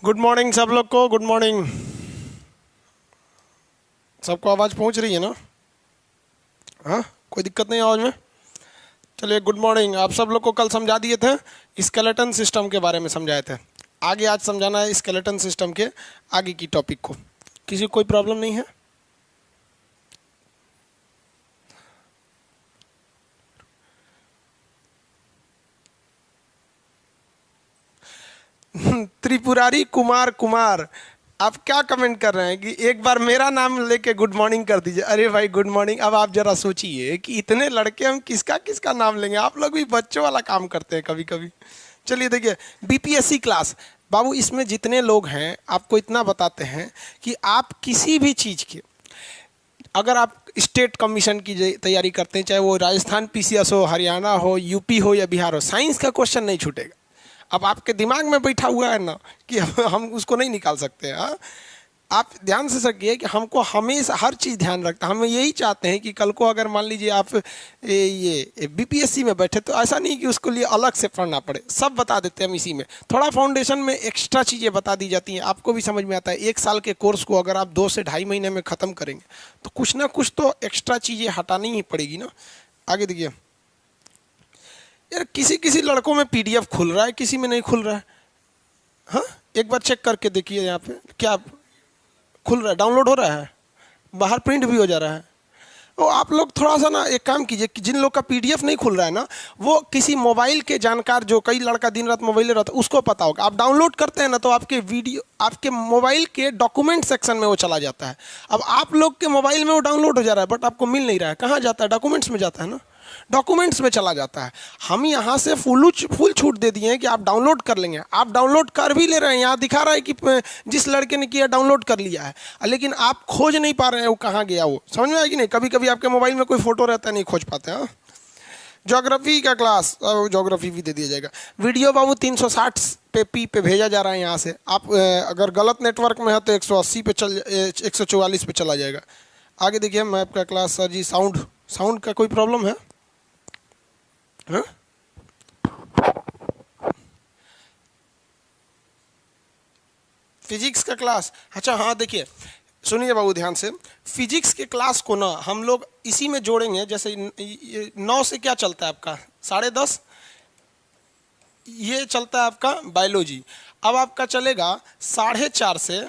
Good morning सब लोग को। Good morning. सबको आवाज़ पहुंच रही है ना? हाँ, कोई दिक्कत नहीं आवाज़ में? चलिए, गुड मॉर्निंग। आप सब लोग को कल समझा दिए थे, स्केलेटन सिस्टम के बारे में समझाए थे। आगे आज समझाना है स्केलेटन सिस्टम के आगे की टॉपिक को। किसी को कोई प्रॉब्लम नहीं है? त्रिपुरारी कुमार कुमार, आप क्या कमेंट कर रहे हैं कि एक बार मेरा नाम लेके गुड मॉर्निंग कर दीजिए। अरे भाई गुड मॉर्निंग। अब आप जरा सोचिए कि इतने लड़के हम किसका किसका नाम लेंगे। आप लोग भी बच्चों वाला काम करते हैं कभी कभी। चलिए देखिए, बीपीएससी क्लास बाबू, इसमें जितने लोग हैं आपको इतना बताते हैं कि आप किसी भी चीज़ के, अगर आप स्टेट कमीशन की तैयारी करते हैं, चाहे वो राजस्थान पीसीएस हो, हरियाणा हो, यूपी हो या बिहार हो, साइंस का क्वेश्चन नहीं छूटेगा। अब आपके दिमाग में बैठा हुआ है ना कि हम उसको नहीं निकाल सकते। हाँ, आप ध्यान से सकिए कि हमको हमेशा हर चीज़ ध्यान रखता है। हम यही चाहते हैं कि कल को अगर मान लीजिए आप ये बीपीएससी में बैठे तो ऐसा नहीं कि उसको लिए अलग से पढ़ना पड़े, सब बता देते हैं हम इसी में। थोड़ा फाउंडेशन में एक्स्ट्रा चीज़ें बता दी जाती हैं, आपको भी समझ में आता है। 1 साल के कोर्स को अगर आप 2 से ढाई महीने में ख़त्म करेंगे तो कुछ ना कुछ तो एक्स्ट्रा चीज़ें हटानी ही पड़ेगी ना। आगे देखिए यार, किसी किसी लड़कों में पीडीएफ खुल रहा है, किसी में नहीं खुल रहा है। हाँ, एक बार चेक करके देखिए यहाँ पे क्या खुल रहा है, डाउनलोड हो रहा है, बाहर प्रिंट भी हो जा रहा है। तो आप लोग थोड़ा सा ना एक काम कीजिए कि जिन लोग का पीडीएफ नहीं खुल रहा है ना, वो किसी मोबाइल के जानकार, जो कई लड़का दिन रात मोबाइल रहता है, उसको पता होगा। आप डाउनलोड करते हैं ना तो आपके वीडियो आपके मोबाइल के डॉक्यूमेंट सेक्शन में वो चला जाता है। अब आप लोग के मोबाइल में वो डाउनलोड हो जा रहा है बट आपको मिल नहीं रहा है। कहाँ जाता है? डॉक्यूमेंट्स में जाता है ना, डॉक्यूमेंट्स में चला जाता है। हम यहाँ से फुल छूट दे दिए हैं कि आप डाउनलोड कर लेंगे। आप डाउनलोड कर भी ले रहे हैं, यहाँ दिखा रहा है कि जिस लड़के ने किया डाउनलोड कर लिया है, लेकिन आप खोज नहीं पा रहे हैं वो कहाँ गया। वो समझ में आया कि नहीं? कभी कभी आपके मोबाइल में कोई फोटो रहता है, नहीं खोज पाते। हाँ, ज्योग्राफी का क्लास, ज्योग्राफी भी दे दिया जाएगा। वीडियो बाबू 360 पे भेजा जा रहा है यहाँ से। आप अगर गलत नेटवर्क में है तो 180 पे 144 पे चला जाएगा। आगे देखिए मैप का क्लास। सर जी साउंड का कोई प्रॉब्लम है? हाँ? फिजिक्स का क्लास, अच्छा हाँ देखिए सुनिए बाबू ध्यान से। फिजिक्स के क्लास को ना हम लोग इसी में जोड़ेंगे। जैसे 9 से क्या चलता है आपका? 10:30 ये चलता है आपका बायोलॉजी। अब आपका चलेगा 4:30 से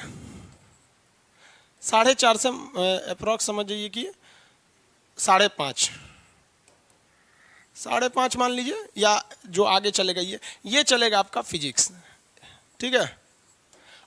अप्रॉक्स समझ जाइए कि 5:30, 5:30 मान लीजिए, या जो आगे चलेगा ये चलेगा आपका फिजिक्स, ठीक है।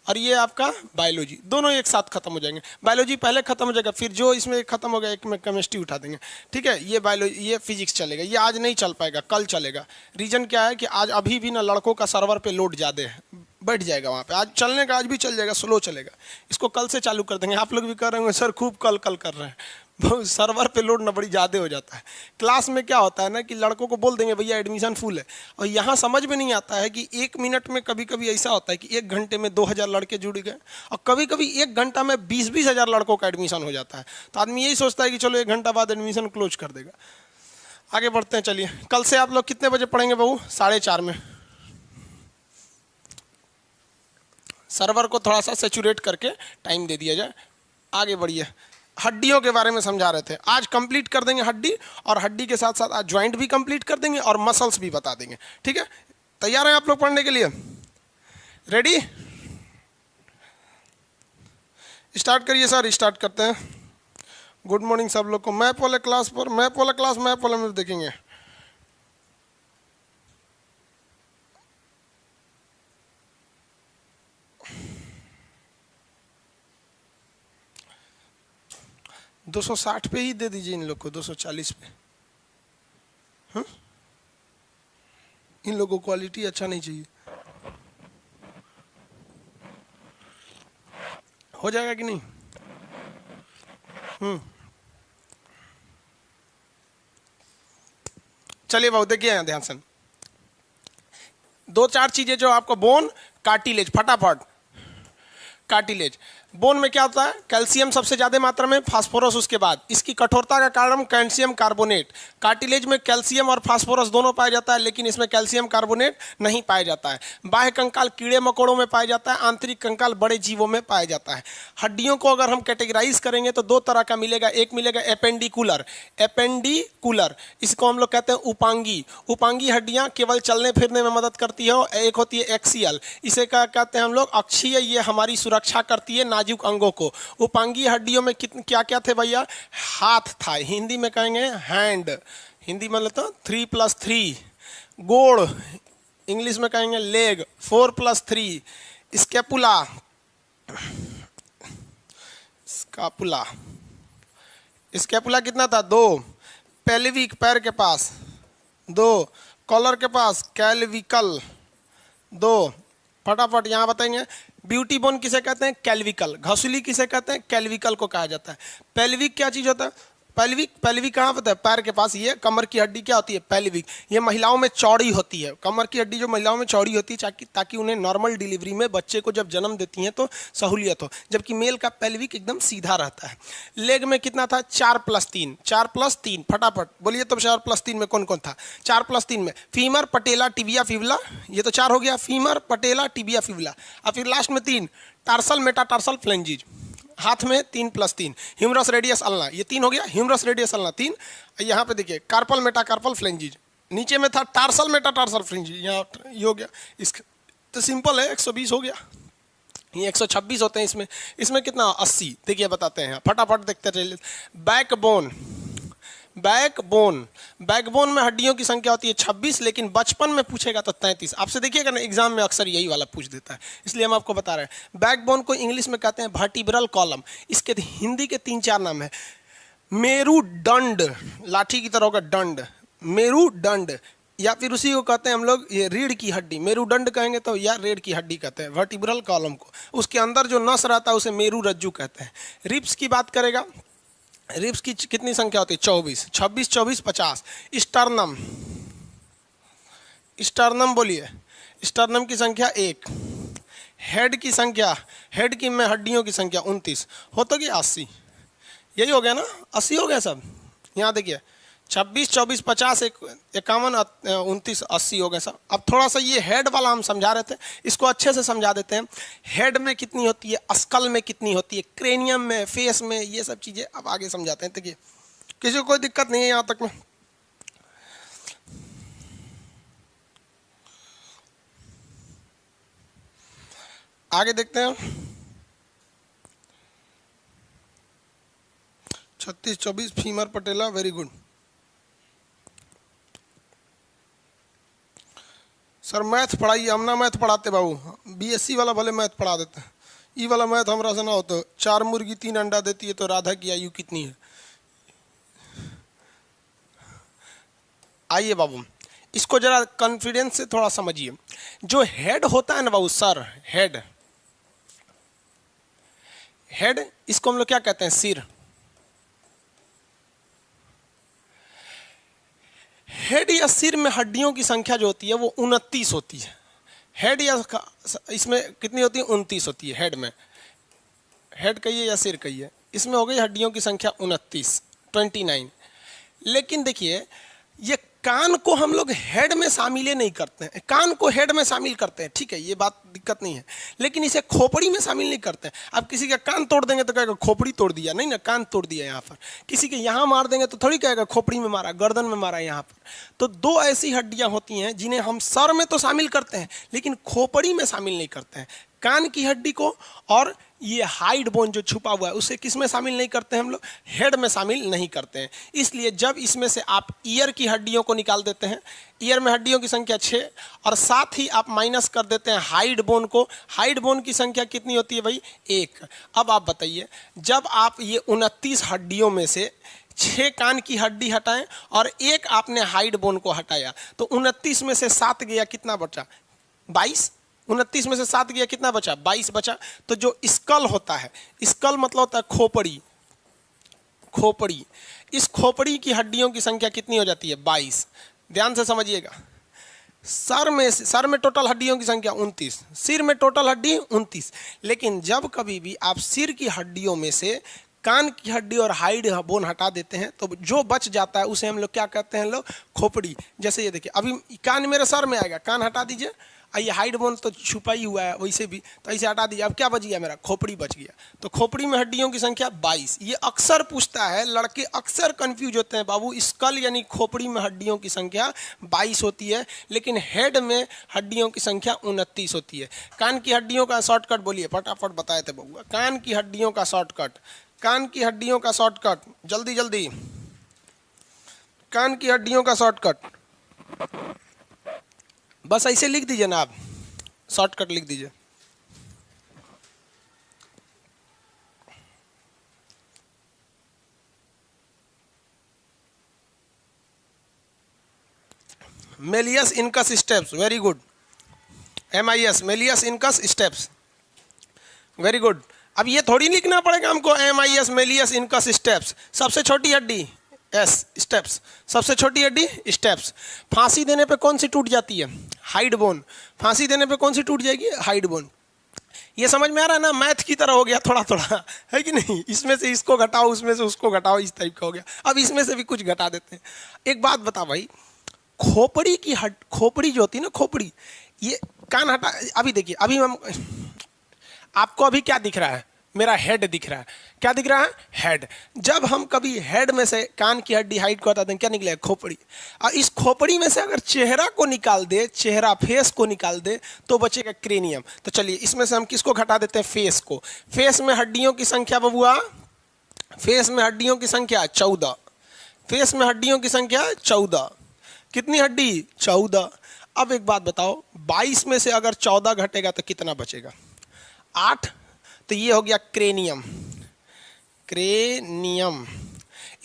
और ये आपका बायोलॉजी, दोनों एक साथ खत्म हो जाएंगे। बायोलॉजी पहले खत्म हो जाएगा, फिर जो इसमें खत्म हो गया एक में केमिस्ट्री उठा देंगे, ठीक है। ये बायोलॉजी, ये फिजिक्स चलेगा। ये आज नहीं चल पाएगा, कल चलेगा। रीजन क्या है कि आज अभी भी ना लड़कों का सर्वर पे लोड ज़्यादा है, बैठ जाएगा वहाँ पे। आज चलने का, आज भी चल जाएगा, स्लो चलेगा। इसको कल से चालू कर देंगे। आप लोग भी कर रहे होंगे सर खूब कल कर रहे हैं। सर्वर पे लोड ना बड़ी ज़्यादा हो जाता है। क्लास में क्या होता है ना कि लड़कों को बोल देंगे भैया एडमिशन फुल है, और यहाँ समझ में नहीं आता है कि 1 मिनट में कभी कभी ऐसा होता है कि 1 घंटे में 2000 लड़के जुड़ गए, और कभी कभी 1 घंटा में 20-20 हज़ार लड़कों का एडमिशन हो जाता है। तो आदमी यही सोचता है कि चलो 1 घंटा बाद एडमिशन क्लोज कर देगा। आगे बढ़ते हैं। चलिए, कल से आप लोग कितने बजे पढ़ेंगे बहू? 4:30 में। सर्वर को थोड़ा सा सेचुरेट करके टाइम दे दिया जाए। आगे बढ़िए। हड्डियों के बारे में समझा रहे थे, आज कंप्लीट कर देंगे हड्डी, और हड्डी के साथ साथ आज ज्वाइंट भी कंप्लीट कर देंगे और मसल्स भी बता देंगे, ठीक है। तैयार हैं आप लोग पढ़ने के लिए? रेडी? स्टार्ट करिए सर, स्टार्ट करते हैं। गुड मॉर्निंग सब लोग को। मैप वाले क्लास पर, मैप वाला क्लास मैप वाले में देखेंगे। दो 260 पे ही दे दीजिए इन लोग को, 240 पे। हाँ? इन लोगों को क्वालिटी अच्छा नहीं चाहिए। हो जाएगा कि नहीं? चलिए बहुत देखिए यहाँ ध्यान से। 2-4 चीजें जो आपको, बोन, कार्टिलेज, फटाफट। कार्टिलेज, बोन में क्या होता है, कैल्शियम सबसे ज्यादा मात्रा में, फास्फोरस उसके बाद। इसकी कठोरता का कारण कैल्शियम कार्बोनेट। कार्टिलेज में कैल्शियम और फास्फोरस दोनों पाया जाता है, लेकिन इसमें कैल्शियम कार्बोनेट नहीं पाया जाता है। बाह्य कंकाल कीड़े मकोड़ों में पाया जाता है, आंतरिक कंकाल बड़े जीवों में पाया जाता है। हड्डियों को अगर हम कैटेगराइज करेंगे तो दो तरह का मिलेगा। एक मिलेगा एपेंडिकुलर, एपेंडिकुलर इसको हम लोग कहते हैं उपांगी। उपांगी हड्डियां केवल चलने फिरने में मदद करती है। एक होती है एक्सियल, इसे क्या कहते हैं हम लोग, अक्षीय, ये हमारी सुरक्षा करती है नाजुक अंगों को। उपांगी हड्डियों में क्या क्या थे भैया, हाथ था, हिंदी में कहेंगे हैंड, हिंदी में लेते 3+3, गोड़ इंग्लिश में कहेंगे लेग, 4+3, स्कैपुला, स्कैपुला, स्कैपुला कितना था, 2, पेल्विक पैर के पास 2, कॉलर के पास कैल्विकल 2, फटाफट यहाँ बताएंगे। ब्यूटी बोन किसे कहते हैं, कैल्विकल। घसुली किसे कहते हैं, कैल्विकल को कहा जाता है। पेल्विक क्या चीज होता है, पेल्विक, पेल्विक कहाँ होता है, पैर के पास। ये कमर की हड्डी क्या होती है, पेल्विक। ये महिलाओं में चौड़ी होती है, कमर की हड्डी जो महिलाओं में चौड़ी होती है ताकि उन्हें नॉर्मल डिलीवरी में बच्चे को जब जन्म देती हैं तो सहूलियत हो, जबकि मेल का पेल्विक एकदम सीधा रहता है। लेग में कितना था, 4+3, 4+3, फटाफट बोलिए तो 4+3 में कौन कौन था। 4+3 में फीमर, पटेला, टिबिया, फिबुला, ये तो 4 हो गया, फीमर, पटेला, टिबिया, फिबुला। और फिर लास्ट में 3, टार्सल, मेटाटार्सल, फ्लेंजिज। हाथ में 3+3, ह्यूमरस, रेडियस, अल्ना, ये 3 हो गया, ह्यूमरस, रेडियस, अल्ना 3। यहाँ पे देखिए कार्पल, मेटाकार्पल, फ्लेंजिज। नीचे में था टार्सल, मेटाटार्सल, फ्लेंजिज, यहाँ ये हो गया। इसका तो सिंपल है, 120 हो गया। ये 126 होते हैं इसमें। इसमें कितना, 80। देखिए बताते हैं, फटाफट देखते चलिए। बैकबोन, बैकबोन, बैकबोन में हड्डियों की संख्या होती है 26, लेकिन बचपन में पूछेगा तो 33। आपसे देखिएगा ना एग्जाम में अक्सर यही वाला पूछ देता है, इसलिए हम आपको बता रहे हैं। बैकबोन को इंग्लिश में कहते हैं वर्टिब्रल कॉलम। इसके हिंदी के 3-4 नाम है। मेरुदंड, लाठी की तरह का दंड, मेरुदंड, या फिर उसी को कहते हैं हम लोग ये रीढ़ की हड्डी, मेरुदंड कहेंगे तो, या रीढ़ की हड्डी कहते हैं वर्टिब्रल कॉलम को। उसके अंदर जो नस रहता है उसे मेरुरज्जु कहते हैं। रिब्स की बात करेगा, रिब्स की कितनी संख्या होती है, 24, 26, 24, 50। स्टर्नम, स्टर्नम बोलिए, स्टर्नम की संख्या 1। हेड की संख्या, हेड की में हड्डियों की संख्या 29, हो तो क्या 80, यही हो गया ना, 80 हो गया सब। यहाँ देखिए 26, 24, 50, 51, 29, 80 हो गए सब। अब थोड़ा सा ये हेड वाला हम समझा रहे थे, इसको अच्छे से समझा देते हैं। हेड में कितनी होती है, स्कल में कितनी होती है, क्रेनियम में, फेस में, ये सब चीज़ें अब आगे समझाते हैं। देखिए किसी को कोई दिक्कत नहीं है यहाँ तक में। आगे देखते हैं। 36, 24, फीमर, पटेला, वेरी गुड। सर मैथ पढ़ाइए, हम ना मैथ पढ़ाते बाबू, बीएससी वाला भले मैथ पढ़ा देते हैं, ई वाला मैथ हमरा से ना होता। 4 मुर्गी 3 अंडा देती है तो राधा की आयु कितनी है। आइए बाबू, इसको जरा कॉन्फिडेंस से थोड़ा समझिए। जो हेड होता है ना बाबू, सर हेड, हेड इसको हम लोग क्या कहते हैं, सिर। हेड या सिर में हड्डियों की संख्या जो होती है वो 29 होती है। हेड या इसमें कितनी होती है, 29 होती है हेड में। हेड कहिए या सिर कहिए, इसमें हो गई हड्डियों की संख्या 29। लेकिन देखिए ये कान को हम लोग हेड में शामिल नहीं करते हैं, कान को हेड में शामिल करते हैं, ठीक है, ये बात दिक्कत नहीं है, लेकिन इसे खोपड़ी में शामिल नहीं करते हैं। अब किसी का कान तोड़ देंगे तो कहेगा खोपड़ी तोड़ दिया, नहीं ना, कान तोड़ दिया यहाँ पर। किसी के यहाँ मार देंगे तो थोड़ी कहेगा खोपड़ी में मारा, गर्दन में मारा यहाँ पर। तो 2 ऐसी हड्डियाँ होती हैं जिन्हें हम सर में तो शामिल करते हैं लेकिन खोपड़ी में शामिल नहीं करते हैं। कान की हड्डी को और ये हाइड बोन जो छुपा हुआ है उसे किस में शामिल नहीं करते हैं हम लोग, हेड में शामिल नहीं करते हैं। इसलिए जब इसमें से आप ईयर की हड्डियों को निकाल देते हैं, ईयर में हड्डियों की संख्या 6, और साथ ही आप माइनस कर देते हैं हाइड बोन को, हाइड बोन की संख्या कितनी होती है भाई, 1। अब आप बताइए, जब आप ये 29 हड्डियों में से 6 कान की हड्डी हटाएं और 1 आपने हाइड बोन को हटाया तो 29 में से 7 गया, कितना बचा, 22। 29 में से 7 गया, कितना बचा, 22 बचा। तो जो स्कल होता है, स्कल मतलब होता है खोपड़ी, खोपड़ी, इस खोपड़ी की हड्डियों की संख्या कितनी हो जाती है, 22। ध्यान से समझिएगा, सर में टोटल हड्डियों की संख्या 29, सिर में टोटल हड्डी 29। लेकिन जब कभी भी आप सिर की हड्डियों में से कान की हड्डी और हाइड बोन हटा देते हैं तो जो बच जाता है उसे हम लोग क्या कहते हैं लोग, खोपड़ी। जैसे ये देखिए, अभी कान मेरे सर में आएगा, कान हटा दीजिए, ये हाइड बोन तो छुपा ही हुआ है वैसे भी, तो ऐसे हटा दीजिए, अब क्या बच गया मेरा, खोपड़ी बच गया। तो खोपड़ी में हड्डियों की संख्या 22। ये अक्सर पूछता है, लड़के अक्सर कंफ्यूज होते हैं, बाबू स्कल यानी खोपड़ी में हड्डियों की संख्या 22 होती है, लेकिन हेड में हड्डियों की संख्या 29 होती है। कान की हड्डियों का शॉर्टकट बोलिए, फटाफट बताए थे बबुआ, कान की हड्डियों का शॉर्टकट, कान की हड्डियों का शॉर्टकट, जल्दी जल्दी, कान की हड्डियों का शॉर्टकट, बस ऐसे लिख दीजिए ना, आप शॉर्टकट लिख दीजिए। Malleus incus steps, very good, MIS malleus incus steps, very good. अब ये थोड़ी लिखना पड़ेगा हमको, MIS मेलियस इनकस स्टेप्स, सबसे छोटी हड्डी S स्टेप्स, सबसे छोटी हड्डी स्टेप्स। फांसी देने पे कौन सी टूट जाती है, हाइड बोन, फांसी देने पे कौन सी टूट जाएगी, हाइड बोन। ये समझ में आ रहा है ना, मैथ की तरह हो गया थोड़ा थोड़ा, है कि नहीं, इसमें से इसको घटाओ उसमें से उसको घटाओ, इस टाइप का हो गया। अब इसमें से भी कुछ घटा देते हैं। एक बात बता भाई, खोपड़ी की खोपड़ी जो होती है ना, खोपड़ी, ये कान हटा, अभी देखिए, अभी हम आपको अभी क्या दिख रहा है, मेरा हेड दिख रहा है, क्या दिख रहा है, हेड। जब हम कभी हेड में से कान की हड्डी हाइट को हटाते हैं, क्या निकलेगा, खोपड़ी। और इस खोपड़ी में से अगर चेहरा को निकाल दे, चेहरा फेस को निकाल दे, तो बचेगा क्रेनियम। तो चलिए इसमें से हम किसको घटा देते हैं, फेस को। फेस में हड्डियों की संख्या बबुआ, फेस में हड्डियों की संख्या 14, फेस में हड्डियों की संख्या 14, कितनी हड्डी, 14। अब एक बात बताओ, 22 में से अगर 14 घटेगा तो कितना बचेगा, 8। तो ये हो गया क्रेनियम, क्रेनियम,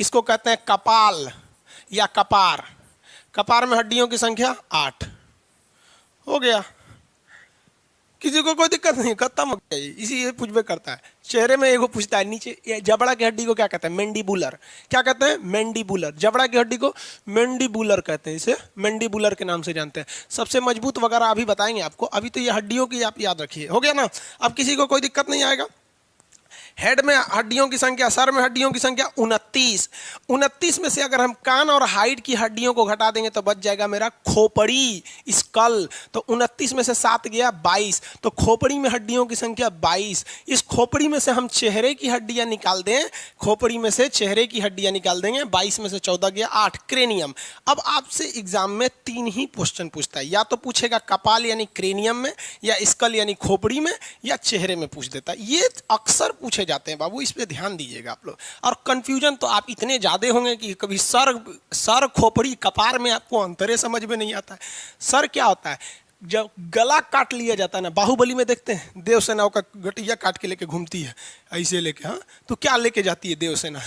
इसको कहते हैं कपाल या कपार। कपार में हड्डियों की संख्या 8 हो गया, किसी को कोई दिक्कत नहीं, खत्म हो गया। इसी ये पूछबे करता है, चेहरे में एगो पूछता है, नीचे जबड़ा की हड्डी को क्या कहते हैं, मैंडिबुलर, क्या कहते हैं, मैंडिबुलर। जबड़ा की हड्डी को मैंडिबुलर कहते हैं, इसे मैंडिबुलर के नाम से जानते हैं। सबसे मजबूत वगैरह अभी बताएंगे आपको, अभी तो ये हड्डियों की आप याद रखिए, हो गया ना। अब किसी को कोई दिक्कत नहीं आएगा। हेड में हड्डियों की संख्या, सर में हड्डियों की संख्या 29। 29 में से अगर हम कान और हाइड की हड्डियों को घटा देंगे तो बच जाएगा मेरा खोपड़ी, स्कल। तो 29 में से 7 गया 22, तो खोपड़ी में हड्डियों की संख्या 22। इस खोपड़ी में से हम चेहरे की हड्डियां निकाल दें, खोपड़ी में से चेहरे की हड्डियां निकाल देंगे, 22 में से 14 गया 8, क्रेनियम। अब आपसे एग्जाम में 3 ही क्वेश्चन पूछता है, या तो पूछेगा कपाल यानी क्रेनियम में, या स्कल यानी खोपड़ी में, या चेहरे में पूछ देता है। ये अक्सर पूछे जाते हैं बाबू, इस पे ध्यान दीजिएगा आप लोग। और कंफ्यूजन तो आप इतने ज्यादा होंगे कि कभी सर खोपड़ी कपार में आपको अंतरे समझ में नहीं आता है। सर क्या होता है, जब गला काट लिया जाता है ना, बाहुबली में देखते हैं देवसेना का गटिया काट के लेके घूमती है, ऐसे लेके, हाँ, तो क्या लेके जाती है देवसेना,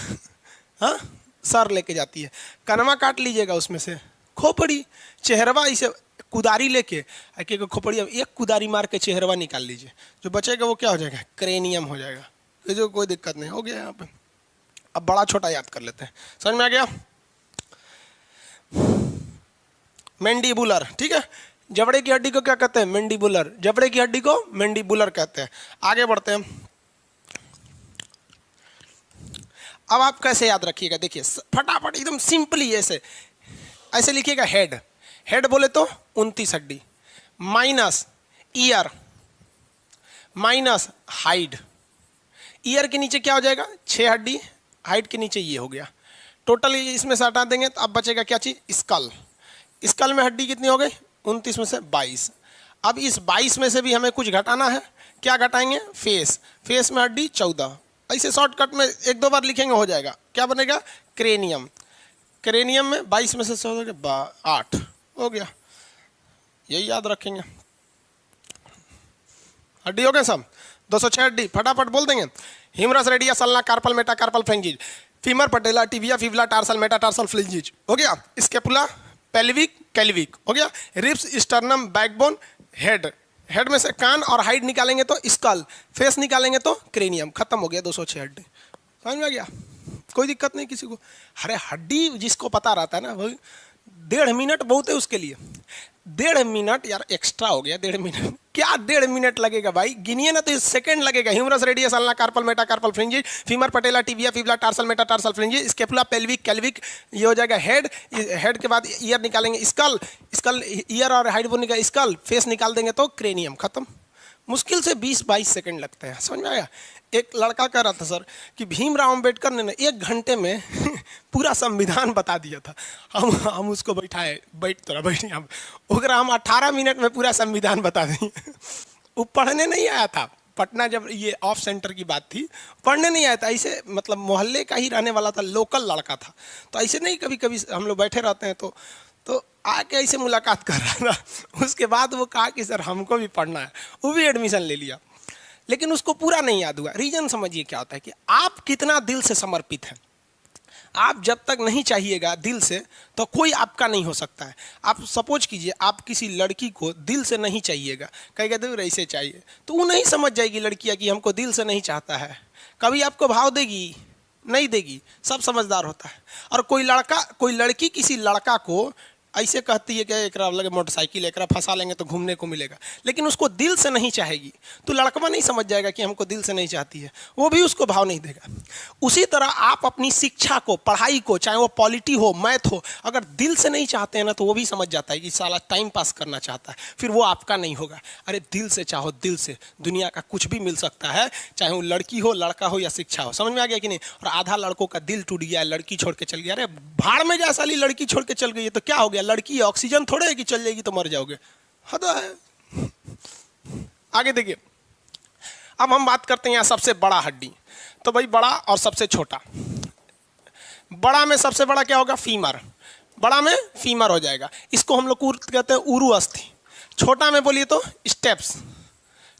हाँ, सर लेके जाती है। कनवा काट लीजिएगा, उसमें से खोपड़ी, चेहरवा इसे कुदारी लेके खोपड़ी, एक कुदारी मार के चेहरवा निकाल लीजिए, जो बचेगा वो क्या हो जाएगा, क्रेनियम हो जाएगा। जो कोई दिक्कत नहीं, हो गया यहाँ पे। अब बड़ा छोटा याद कर लेते हैं, समझ में आ गया। मैंडिबुलर, ठीक है। जबड़े की हड्डी को क्या कहते हैं, मैंडिबुलर। जबड़े की हड्डी को मैंडिबुलर कहते हैं। आगे बढ़ते हैं। अब आप कैसे याद रखिएगा, देखिए फटाफट एकदम सिंपली ऐसे लिखिएगा। हेड, हेड बोले तो 29 हड्डी, minus year, minus hide. Year के नीचे क्या हो जाएगा, 6 हड्डी, हाइट के नीचे ये हो गया। टोटल इसमें से हटा देंगे तो अब बचेगा क्या चीज, स्कल। स्कल में हड्डी कितनी हो गई, 29 में से 22। अब इस 22 में से भी हमें कुछ घटाना है, क्या घटाएंगे, फेस। फेस में हड्डी 14। ऐसे शॉर्टकट में 1-2 बार लिखेंगे हो जाएगा। क्या बनेगा, क्रेनियम। क्रेनियम में 22 में से 14 8 हो गया, यही याद रखेंगे। हड्डी हो गए सब, 206 हड्डी, फटाफट बोल देंगे। Humerus, radius, ulna, carpal, metacarpal, phalanges, femur, patella, tibia, fibula, tarsal, metatarsal, phalanges हो गया। स्केपुला, पेल्विक, कैल्विक हो गया। Ribs, sternum, backbone, head. Head में से कान और हाइड निकालेंगे तो स्कल, फेस निकालेंगे तो क्रेनियम। खत्म हो गया 206 हड्डी। समझ में आ गया, कोई दिक्कत नहीं किसी को। अरे हड्डी जिसको पता रहता है ना, वही 1.5 मिनट बहुत है उसके लिए। 1.5 मिनट यार एक्स्ट्रा हो गया, 1.5 मिनट क्या 1.5 मिनट लगेगा भाई, गिनिए ना तो सेकंड लगेगा। Humerus radius ulna carpal metacarpal phalanges, femur patella tibia fibula tarsal metatarsal phalanges, scapula pelvic clavicle, ये हो जाएगा हेड। हेड के बाद ईयर निकालेंगे, स्कल, स्कल ईयर और हाइड बोन का स्कल, फेस निकाल देंगे तो क्रेनियम, खत्म। मुश्किल से 20-22 सेकंड लगते हैं, समझ में आया। एक लड़का कह रहा था सर कि भीमराव अम्बेडकर ने 1 घंटे में पूरा संविधान बता दिया था। हम उसको बैठाए, बैठ तोरा बैठ, हम 18 मिनट में पूरा संविधान बता दें। वो पढ़ने नहीं आया था पटना, जब ये ऑफ सेंटर की बात थी, पढ़ने नहीं आया था, ऐसे मतलब मोहल्ले का ही रहने वाला था, लोकल लड़का था। तो ऐसे नहीं, कभी कभी हम लोग बैठे रहते हैं तो आके ऐसे मुलाकात कर रहा था। उसके बाद वो कहा कि सर हमको भी पढ़ना है, वो भी एडमिशन ले लिया, लेकिन उसको पूरा नहीं याद हुआ। रीजन समझिए क्या होता है कि आप कितना दिल से समर्पित हैं। आप जब तक नहीं चाहिएगा दिल से तो कोई आपका नहीं हो सकता है। आप सपोज कीजिए आप किसी लड़की को दिल से नहीं चाहिएगा, कहेगा दूर ऐसे चाहिए, तो वो नहीं समझ जाएगी लड़कियाँ कि हमको दिल से नहीं चाहता है। कभी आपको भाव देगी, नहीं देगी, सब समझदार होता है। और कोई लड़की किसी लड़का को ऐसे कहती है कि एक लगे मोटरसाइकिल, एक फंसा लेंगे तो घूमने को मिलेगा, लेकिन उसको दिल से नहीं चाहेगी, तो लड़का नहीं समझ जाएगा कि हमको दिल से नहीं चाहती है, वो भी उसको भाव नहीं देगा। उसी तरह आप अपनी शिक्षा को, पढ़ाई को, चाहे वो पॉलिटी हो, मैथ हो, अगर दिल से नहीं चाहते हैं ना तो वो भी समझ जाता है कि साला टाइम पास करना चाहता है, फिर वो आपका नहीं होगा। अरे दिल से चाहो, दिल से दुनिया का कुछ भी मिल सकता है, चाहे वो लड़की हो, लड़का हो या शिक्षा हो। समझ में आ गया कि नहीं। और आधा लड़कों का दिल टूट गया, लड़की छोड़ के चल गया। अरे भाड़ में जा साली, लड़की छोड़ के चल गई है तो क्या हो गया, लड़की ऑक्सीजन थोड़े है कि चल जाएगी तो मर जाओगे, हद है। आगे देखिए, अब हम बात करते हैं यहाँ सबसे बड़ा हड्डी। तो भाई बड़ा और सबसे छोटा, बड़ा में सबसे बड़ा क्या होगा, फीमर, बड़ा में फीमर हो जाएगा, इसको हम लोग कहते हैं उरु अस्थि। छोटा में बोलिए तो स्टेप्स,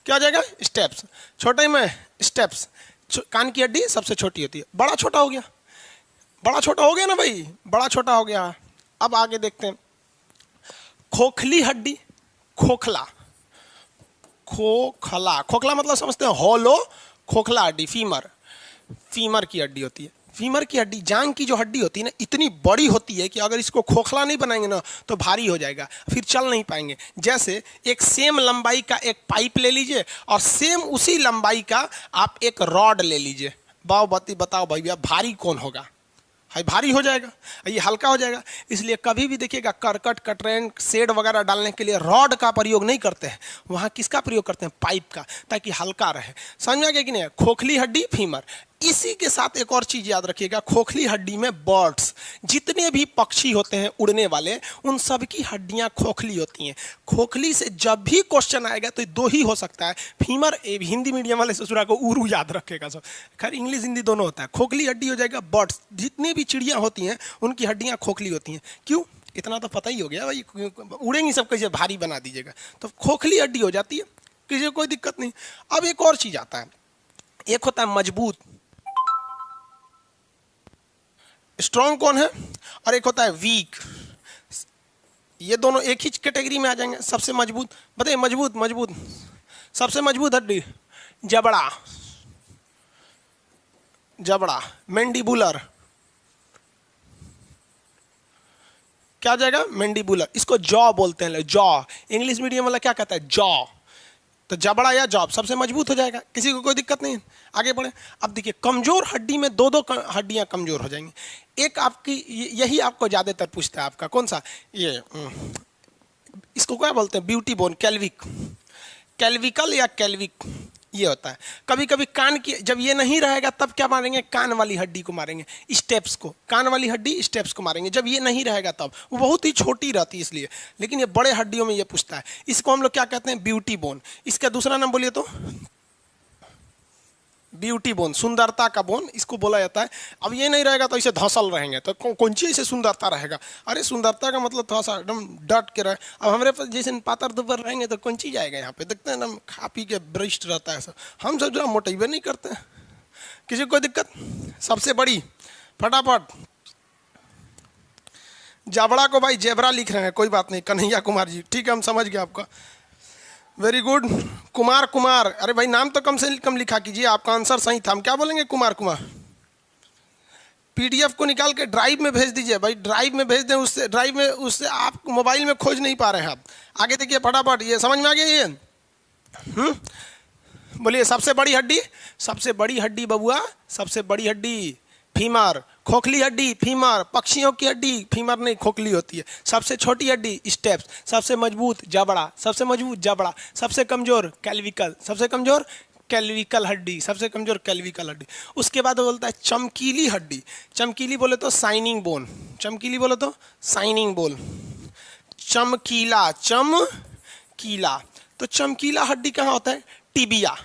क्या हो जाएगा, स्टेप्स। छोटे में स्टेप्स, कान की हड्डी सबसे छोटी होती है। बड़ा छोटा हो गया, बड़ा छोटा हो गया ना भाई, बड़ा छोटा हो गया। अब आगे देखते हैं, खोखली हड्डी, खोखला, खोखला, खोखला मतलब समझते हैं हॉलो, खोखला हड्डी, फीमर, फीमर की हड्डी होती है। फीमर की हड्डी, जांग की जो हड्डी होती है ना, इतनी बड़ी होती है कि अगर इसको खोखला नहीं बनाएंगे ना तो भारी हो जाएगा, फिर चल नहीं पाएंगे। जैसे एक सेम लंबाई का एक पाइप ले लीजिए और सेम उसी लंबाई का आप एक रॉड ले लीजिए, बताओ भैया भारी कौन होगा, है भारी हो जाएगा, ये हल्का हो जाएगा। इसलिए कभी भी देखिएगा करकट, कटरैन, शेड वगैरह डालने के लिए रॉड का प्रयोग नहीं करते हैं, वहाँ किसका प्रयोग करते हैं, पाइप का, ताकि हल्का रहे। समझ में आ गया कि नहीं। खोखली हड्डी, फीमर। इसी के साथ एक और चीज़ याद रखिएगा, खोखली हड्डी में बर्ड्स, जितने भी पक्षी होते हैं उड़ने वाले, उन सब की हड्डियाँ खोखली होती हैं। खोखली से जब भी क्वेश्चन आएगा तो 2 ही हो सकता है, फीमर, हिंदी मीडियम वाले ससुरा को उरू याद रखेगा सब, खैर इंग्लिश हिंदी दोनों होता है। खोखली हड्डी हो जाएगा बर्ड्स, जितनी भी चिड़ियाँ होती हैं उनकी हड्डियाँ खोखली होती हैं। क्यों, इतना तो पता ही हो गया भाई, उड़ेंगी सब, कैसे भारी बना दीजिएगा, तो खोखली हड्डी हो जाती है, किसी को कोई दिक्कत नहीं। अब एक और चीज़ आता है, एक होता है मजबूत, स्ट्रॉन्ग कौन है, और एक होता है वीक। ये दोनों एक ही कैटेगरी में आ जाएंगे। सबसे मजबूत बताइए, मजबूत सबसे मजबूत हड्डी, जबड़ा, मैंडिबुलर, क्या हो जाएगा, मैंडिबुलर। इसको जॉ बोलते हैं, जॉ, इंग्लिश मीडियम वाला क्या कहता है, जॉ। तो जबड़ा या जॉब सबसे मजबूत हो जाएगा, किसी को कोई दिक्कत नहीं। आगे बढ़े, अब देखिए कमजोर हड्डी में 2 हड्डियां कमजोर हो जाएंगी। एक आपकी, यही आपको ज्यादातर पूछता है, आपका कौन सा, ये इसको क्या बोलते हैं, ब्यूटी बोन, कैल्विक, कैल्विकल या कैल्विक, ये होता है। कभी कभी कान की, जब ये नहीं रहेगा तब क्या मारेंगे, कान वाली हड्डी को मारेंगे, स्टेप्स को, कान वाली हड्डी स्टेप्स को मारेंगे। जब ये नहीं रहेगा तब, वो बहुत ही छोटी रहती है इसलिए, लेकिन ये बड़े हड्डियों में ये पूछता है। इसको हम लोग क्या कहते हैं, ब्यूटी बोन। इसका दूसरा नाम बोलिए तो ब्यूटी बोन, सुंदरता का बोन इसको बोला जाता है। अब ये नहीं रहेगा तो इसे धंसल रहेंगे, तो कौन चीज़ से सुंदरता रहेगा, अरे सुंदरता का मतलब थोड़ा सा एकदम डट के रहे। अब हमारे पास जैसे पातर दुबर रहेंगे तो कौन चीज़ आएगा, यहाँ पे देखते हैं एकदम खा पी के ब्रिष्ट रहता है सब, हम सब जरा मोटेबे नहीं करते हैं, किसी को कोई दिक्कत। सबसे बड़ी, फटाफट, जाबड़ा को भाई जेबरा लिख रहे हैं, कोई बात नहीं, कन्हैया कुमार जी, ठीक है हम समझ गए आपका, वेरी गुड। कुमार, अरे भाई नाम तो कम से कम लिखा कीजिए, आपका आंसर सही था, हम क्या बोलेंगे, कुमार। पीडीएफ को निकाल के ड्राइव में भेज दीजिए भाई, ड्राइव में भेज दें, उससे ड्राइव में, उससे आप मोबाइल में खोज नहीं पा रहे हैं आप। आगे देखिए फटाफट, ये समझ में आ गया ये? बोलिए सबसे बड़ी हड्डी, सबसे बड़ी हड्डी बबुआ, सबसे बड़ी हड्डी फीमर, खोखली हड्डी फीमर, पक्षियों की हड्डी फीमर नहीं खोखली होती है। सबसे छोटी हड्डी स्टेप्स, सबसे मजबूत जबड़ा, सबसे मजबूत जबड़ा, सबसे कमजोर कैल्विकल, सबसे कमजोर कैल्विकल हड्डी, सबसे कमजोर कैल्विकल हड्डी। उसके बाद बोलता है चमकीली हड्डी, चमकीली बोले तो साइनिंग बोन, चमकीली बोले तो साइनिंग बोन, चमकीला, चमकीला। तो चमकीला हड्डी कहाँ होता है? Tibia,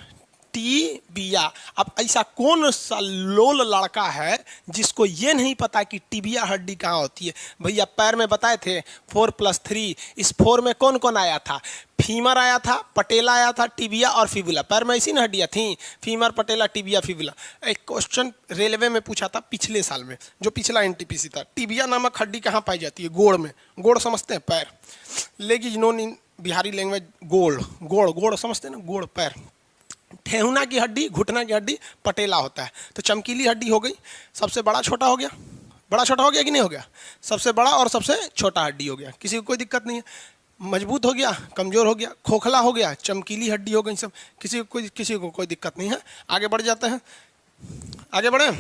tibia. अब ऐसा कौन सा लोल लड़का है जिसको ये नहीं पता कि टिबिया हड्डी कहाँ होती है? भैया पैर में बताए थे 4+3, इस 4 में कौन कौन आया था? फीमर आया था, पटेला आया था, टिबिया और फिबुला। पैर में ऐसी ना हड्डियाँ थी, फीमर, पटेला, टिबिया, फिबुला। एक क्वेश्चन रेलवे में पूछा था पिछले साल में, जो पिछला एनटीपीसी था, टिबिया नामक हड्डी कहाँ पाई जाती है? गोड़ में। गोड़ समझते हैं? पैर। लेगी नोन इन बिहारी लैंग्वेज गोड़, गोड़, गोड़ समझते हैं ना? गोड़, पैर। ठेहुना की हड्डी, घुटना की हड्डी पटेला होता है। तो चमकीली हड्डी हो गई। सबसे बड़ा छोटा हो गया, बड़ा छोटा हो गया कि नहीं हो गया? सबसे बड़ा और सबसे छोटा हड्डी हो गया, किसी को कोई दिक्कत नहीं है। मजबूत हो गया, कमजोर हो गया, खोखला हो गया, चमकीली हड्डी हो गई, सब किसी को कोई दिक्कत नहीं है। आगे बढ़ जाते हैं, आगे बढ़े।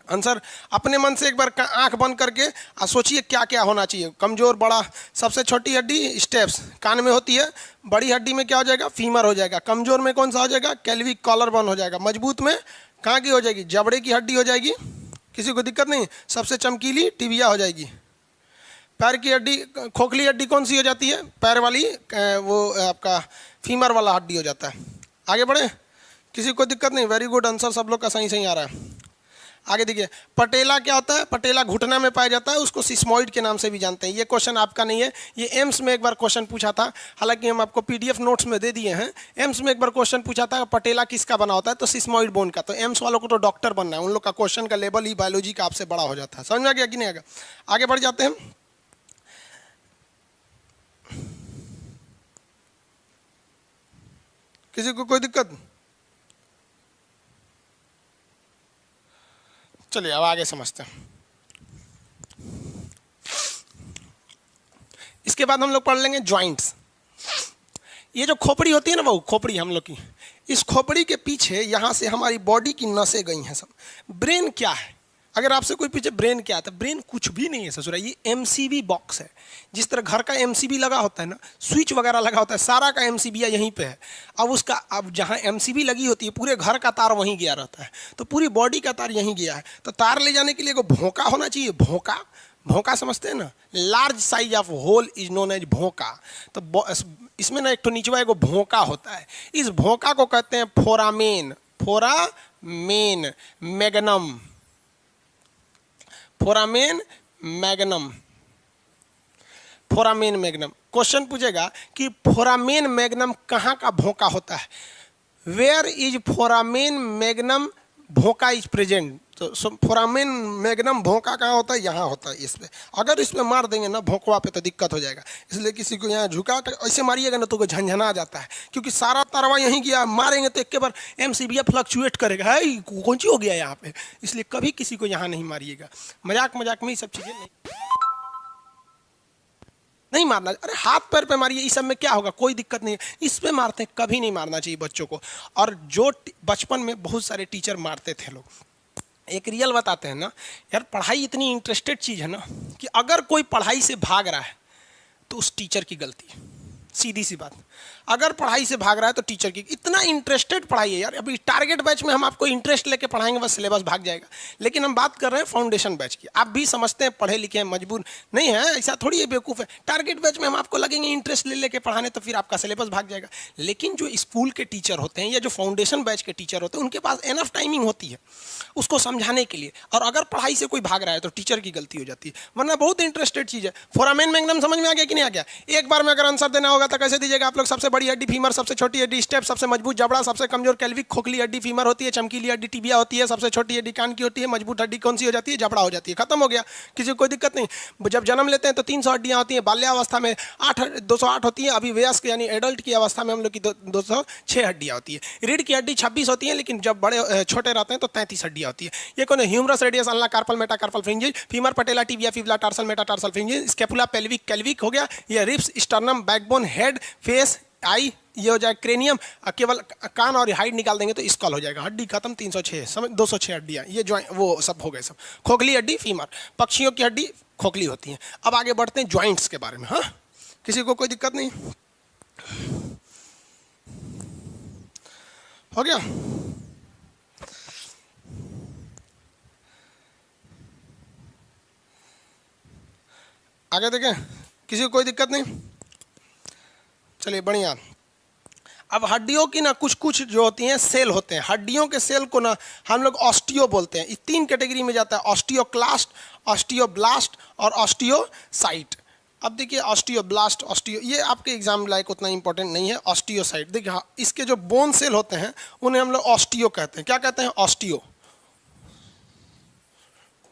आंसर अपने मन से एक बार आंख बंद करके सोचिए क्या क्या होना चाहिए। कमजोर, बड़ा, सबसे छोटी हड्डी स्टेप्स कान में होती है। बड़ी हड्डी में क्या हो जाएगा? फीमर हो जाएगा। कमजोर में कौन सा हो जाएगा? कैल्विक कॉलर बोन हो जाएगा। मजबूत में कहाँ की हो जाएगी? जबड़े की हड्डी हो जाएगी, किसी को दिक्कत नहीं। सबसे चमकीली टिबिया हो जाएगी। पैर की हड्डी, खोखली हड्डी कौन सी हो जाती है? पैर वाली, वो आपका फीमर वाला हड्डी हो जाता है। आगे बढ़े, किसी को दिक्कत नहीं। वेरी गुड, आंसर सब लोग का सही सही आ रहा है। आगे देखिए, पटेला क्या होता है? पटेला घुटना में पाया जाता है, उसको सिस्मोइड के नाम से भी जानते हैं। ये क्वेश्चन आपका नहीं है, ये एम्स में एक बार क्वेश्चन पूछा था, हालांकि हम आपको पीडीएफ नोट्स में दे दिए हैं। एम्स में एक बार क्वेश्चन पूछा था पटेला किसका बना होता है, तो सिस्मोइड बोन का। तो एम्स वालों को तो डॉक्टर बनना है, उन लोग का क्वेश्चन का लेवल ही बायोलॉजी का आपसे बड़ा हो जाता है। समझ में आ गया कि नहीं आएगा? आगे बढ़ जाते हैं। किसी को कोई दिक्कत? चलिए अब आगे समझते हैं। इसके बाद हम लोग पढ़ लेंगे जॉइंट्स। ये जो खोपड़ी होती है ना, वो खोपड़ी हम लोग की, इस खोपड़ी के पीछे यहाँ से हमारी बॉडी की नसें गई हैं सब। ब्रेन क्या है? अगर आपसे कोई पूछे ब्रेन क्या है, तो ब्रेन कुछ भी नहीं है ससुरा, ये एमसीबी बॉक्स है। जिस तरह घर का एमसीबी लगा होता है ना, स्विच वगैरह लगा होता है, सारा का एमसीबी यहीं पे है। अब जहाँ एमसीबी लगी होती है, पूरे घर का तार वहीं गया रहता है, तो पूरी बॉडी का तार यहीं गया है। तो तार ले जाने के लिए एगो भोंका होना चाहिए। भोंका, भोंका समझते हैं ना? Large size of hole is known as भोंका। तो इसमें ना एक तो नीचवा एगो भोंका होता है, इस भोंका को कहते हैं foramen. Foramen magnum, foramen magnum, foramen magnum. Question पूछेगा कि फोरामेन मैग्नम कहाँ का भोंका होता है? वेयर इज फोरामेन मैग्नम भोंका इज प्रेजेंट। तो फोरामेन मैग्नम भोंका कहाँ होता है? यहाँ होता है इस पे। अगर इस पे मार देंगे ना भोंकवा पे तो दिक्कत हो जाएगा, इसलिए किसी को यहाँ झुका कर ऐसे मारिएगा ना तो वो झंझना जाता है, क्योंकि सारा तारवा यहीं गया। मारेंगे तो एक के बार एमसीबी फ्लक्चुएट करेगा, है कौन सी हो गया यहाँ पे। इसलिए कभी किसी को यहाँ नहीं मारिएगा। मजाक मजाक में ये सब चीज़ें नहीं मारना। अरे हाथ पैर पे मारिए, इस सब में क्या होगा? कोई दिक्कत नहीं है। इस पे मारते हैं, कभी नहीं मारना चाहिए बच्चों को। और जो बचपन में बहुत सारे टीचर मारते थे लोग, एक रियल बताते हैं ना यार, पढ़ाई इतनी इंटरेस्टेड चीज़ है ना कि अगर कोई पढ़ाई से भाग रहा है तो उस टीचर की गलती है। सीधी सी बात, अगर पढ़ाई से भाग रहा है तो टीचर की। इतना इंटरेस्टेड पढ़ाई है यार। अभी टारगेट बैच में हम आपको इंटरेस्ट लेके पढ़ाएंगे, बस सिलेबस भाग जाएगा। लेकिन हम बात कर रहे हैं फाउंडेशन बैच की। आप भी समझते हैं पढ़े लिखे हैं, मजबूर नहीं है, ऐसा थोड़ी है, बेवकूफ़ है। टारगेट बैच में हम आपको लगेंगे इंटरेस्ट ले लेके पढ़ाने, तो फिर आपका सिलेबस भाग जाएगा। लेकिन जो स्कूल के टीचर होते हैं या जो फाउंडेशन बैच के टीचर होते हैं, उनके पास एनफ टाइमिंग होती है उसको समझाने के लिए। और अगर पढ़ाई से कोई भाग रहा है तो टीचर की गलती हो जाती है, वरना बहुत इंटरेस्टेड चीज़ है। फोरामेन मैग्नम समझ में आ गया कि नहीं आ गया? एक बार में अगर आंसर देना होगा तो कैसे दीजिएगा आप लोग? लोग सबसे बड़ी हड्डी फीमर, सबसे छोटी हड्डी स्टेप, सबसे मजबूत जबड़ा, सबसे कमजोर कैल्विक खोखली हड्डी फीमर होती है, चमकीली हड्डी टिबिया होती है, सबसे छोटी हड्डी कान की होती है, मजबूत हड्डी कौन सी हो जाती है? जबड़ा हो जाती है। खत्म हो गया, किसी को कोई दिक्कत नहीं। जब जन्म लेते हैं तो 300 हड्डियां होती हैं, बाल्यावस्था में 208 होती हैं, अभी वयस्क यानी एडल्ट की अवस्था में हम लोग की 206 हड्डियां होती है। रीढ़ की हड्डी 26 होती है, लेकिन जब बड़े छोटे रहते हैं तो 33 हड्डियां होती है। ये कौन है? Humerus, radius, ulna, carpal, metacarpal phalanges, femur, patella, tibia, fibula, tarsal, metatarsal phalanges, scapula, pelvic, clavicle हो गया, ये ribs, sternum, backbone, head, face, eye, ये हो जाए क्रेनियम, केवल कान और हाइड निकाल देंगे तो स्कल हो जाएगा। हड्डी खत्म, 306 समझ, 206 हड्डियां, ये ज्वाइंट वो सब हो गए सब। खोखली हड्डी फीमर, पक्षियों की हड्डी खोखली होती है। अब आगे बढ़ते हैं ज्वाइंट्स के बारे में। हाँ, किसी को कोई दिक्कत नहीं? हो गया? आगे देखें, किसी को कोई दिक्कत नहीं? चलिए बढ़िया। अब हड्डियों की ना कुछ कुछ जो होती हैं सेल होते हैं, हड्डियों के सेल को ना हम लोग ऑस्टियो बोलते हैं। इस 3 कैटेगरी में जाता है, ऑस्टियोक्लास्ट, ऑस्टियोब्लास्ट और ऑस्टियोसाइट। अब देखिए ऑस्टियोब्लास्ट, ये आपके एग्जाम लायक उतना इंपॉर्टेंट नहीं है। ऑस्टियोसाइट देखिए, हाँ, इसके जो बोन सेल होते हैं उन्हें हम लोग ऑस्टियो कहते हैं। क्या कहते हैं? Osteo,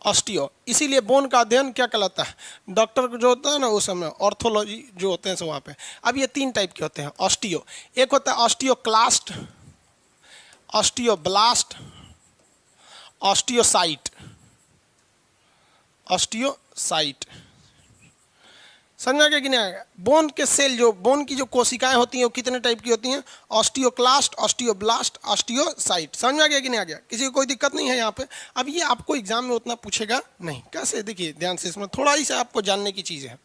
osteo. इसीलिए बोन का अध्ययन क्या कहलाता है? डॉक्टर जो होता है ना उस समय ऑर्थोलॉजी जो होते हैं सब वहाँ पे। अब ये 3 टाइप के होते हैं ऑस्टियो। एक होता है ऑस्टियोक्लास्ट, ऑस्टियोब्लास्ट, ऑस्टियोसाइट। ऑस्टियोसाइट समझा गया कि नहीं आएगा? बोन के सेल, जो बोन की जो कोशिकाएं होती हैं वो कितने टाइप की होती हैं? Osteoclast, osteoblast, osteocyte. समझ में आ गया कि नहीं आ गया? किसी को कोई दिक्कत नहीं है यहाँ पे? अब ये आपको एग्जाम में उतना पूछेगा नहीं। कैसे? देखिए ध्यान से, इसमें थोड़ा ही सा आपको जानने की चीज़ है।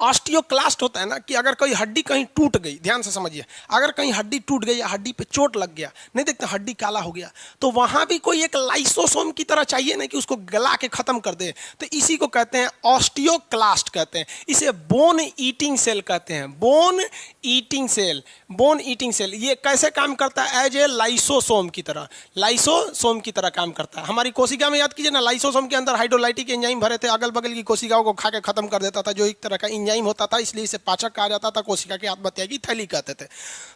ऑस्टियोक्लास्ट होता है ना कि अगर कोई हड्डी कहीं टूट गई, ध्यान से समझिए, अगर कहीं हड्डी टूट गई या हड्डी पे चोट लग गया, नहीं देखते हड्डी काला हो गया, तो वहां भी कोई एक लाइसोसोम की तरह चाहिए ना कि उसको गला के खत्म कर दे। तो इसी को कहते हैं ऑस्टियोक्लास्ट कहते हैं। इसे बोन ईटिंग सेल कहते हैं। Bone eating cell, bone eating cell. ये कैसे काम करता है? एज ए लाइसोसोम की तरह, लाइसोसोम की तरह काम करता है। हमारी कोशिका में याद कीजिए ना, लाइसोसोम के अंदर हाइड्रोलाइटिक एंजाइम भरे थे, अगल बगल की कोशिकाओं को खा के खत्म कर देता था, जो एक तरह का एंजाइम होता था, इसलिए इसे पाचक कहा जाता था। कोशिका की आत्महत्या की थैली कहते थे।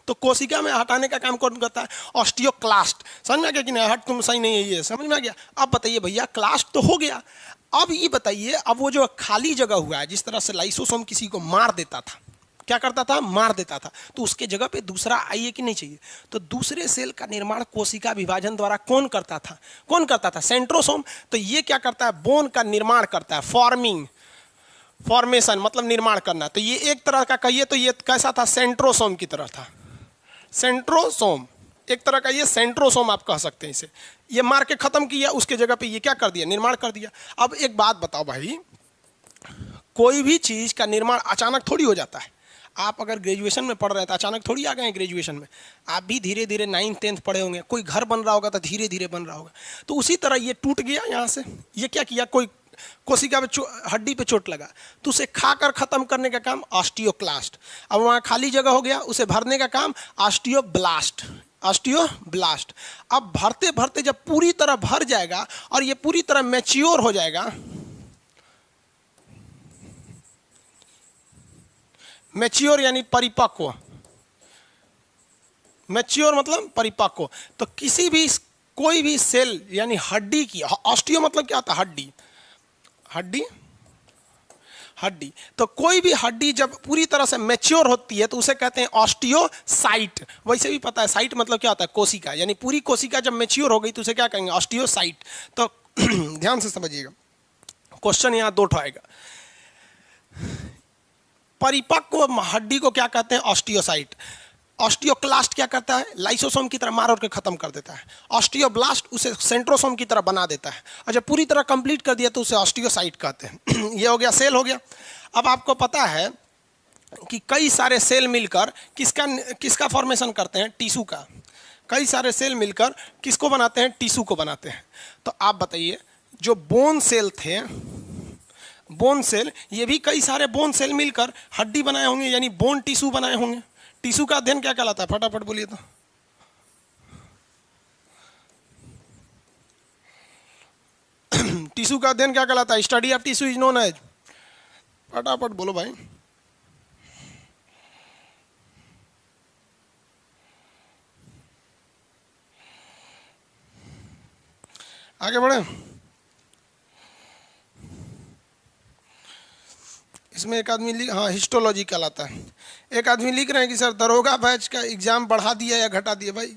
तो कोशिका में हटाने का काम कौन करता है? ऑस्टियोक्लास्ट। समझ में आ गया कि नहीं? हट तुम सही नहीं है, ये समझ में आ गया? अब बताइए भैया, क्लास्ट तो हो गया, अब ये बताइए, अब वो जो खाली जगह हुआ है, जिस तरह से लाइसोसोम किसी को मार देता था, क्या करता था? मार देता था, तो उसके जगह पे दूसरा आइए कि नहीं चाहिए? तो दूसरे सेल का निर्माण कोशिका विभाजन द्वारा कौन करता था? कौन करता था? सेंट्रोसोम। तो ये क्या करता है? बोन का निर्माण करता है, फॉर्मिंग, फॉर्मेशन मतलब निर्माण करना। तो ये एक तरह का कहिए तो ये कैसा था? सेंट्रोसोम की तरह था। सेंट्रोसोम एक तरह का, ये सेंट्रोसोम आप कह सकते हैं इसे। ये मार के खत्म किया, उसके जगह पे ये क्या कर दिया? निर्माण कर दिया। अब एक बात बताओ भाई, कोई भी चीज का निर्माण अचानक थोड़ी हो जाता है। आप अगर ग्रेजुएशन में पढ़ रहे हैं तो अचानक थोड़ी आ गए हैं ग्रेजुएशन में। आप भी धीरे धीरे 9th 10th पढ़े होंगे। कोई घर बन रहा होगा तो धीरे धीरे बन रहा होगा। तो उसी तरह ये टूट गया यहाँ से। ये क्या किया? कोई कोशिका पे हड्डी पे चोट लगा तो उसे खाकर खत्म करने का काम ऑस्टियोक्लास्ट। अब वहाँ खाली जगह हो गया, उसे भरने का काम ऑस्टियोब्लास्ट। ऑस्टियोब्लास्ट। अब भरते भरते जब पूरी तरह भर जाएगा और ये पूरी तरह मैच्योर हो जाएगा, मैच्योर यानी परिपक्व, मैच्योर मतलब परिपक्व, तो किसी भी कोई भी सेल यानी हड्डी की, ऑस्टियो मतलब क्या होता है? हड्डी, हड्डी, हड्डी। तो कोई भी हड्डी जब पूरी तरह से मैच्योर होती है तो उसे कहते हैं ऑस्टियोसाइट। वैसे भी पता है साइट मतलब क्या होता है? कोशिका। यानी पूरी कोशिका जब मैच्योर हो गई तो उसे क्या कहेंगे? ऑस्टियोसाइट। तो ध्यान से समझिएगा, क्वेश्चन यहाँ 2 आएगा। परिपक्व हड्डी को क्या कहते हैं? ऑस्टियोसाइट। ऑस्टियोक्लास्ट क्या करता है? लाइसोसोम की तरह मार के खत्म कर देता है। ऑस्टियोब्लास्ट उसे सेंट्रोसोम की तरह बना देता है, और जब पूरी तरह कंप्लीट कर दिया तो उसे ऑस्टियोसाइट कहते हैं। ये हो गया, सेल हो गया। अब आपको पता है कि कई सारे सेल मिलकर किसका फॉर्मेशन करते हैं? टिश्यू का। कई सारे सेल मिलकर किसको बनाते हैं? टिश्यू को बनाते हैं। तो आप बताइए, जो बोन सेल थे, बोन सेल, ये भी कई सारे बोन सेल मिलकर हड्डी बनाए होंगे, यानी बोन टिश्यू बनाए होंगे। टिश्यू का अध्ययन क्या कहलाता है? फटाफट बोलिए तो। टिश्यू का अध्ययन क्या कहलाता है? Study of tissue is known as, फटाफट बोलो भाई। आगे बढ़े। इसमें एक आदमी लिख, हाँ हिस्टोलॉजी कहलाता है। एक आदमी लिख रहे हैं कि सर दरोगा बैच का एग्ज़ाम बढ़ा दिया या घटा दिया। भाई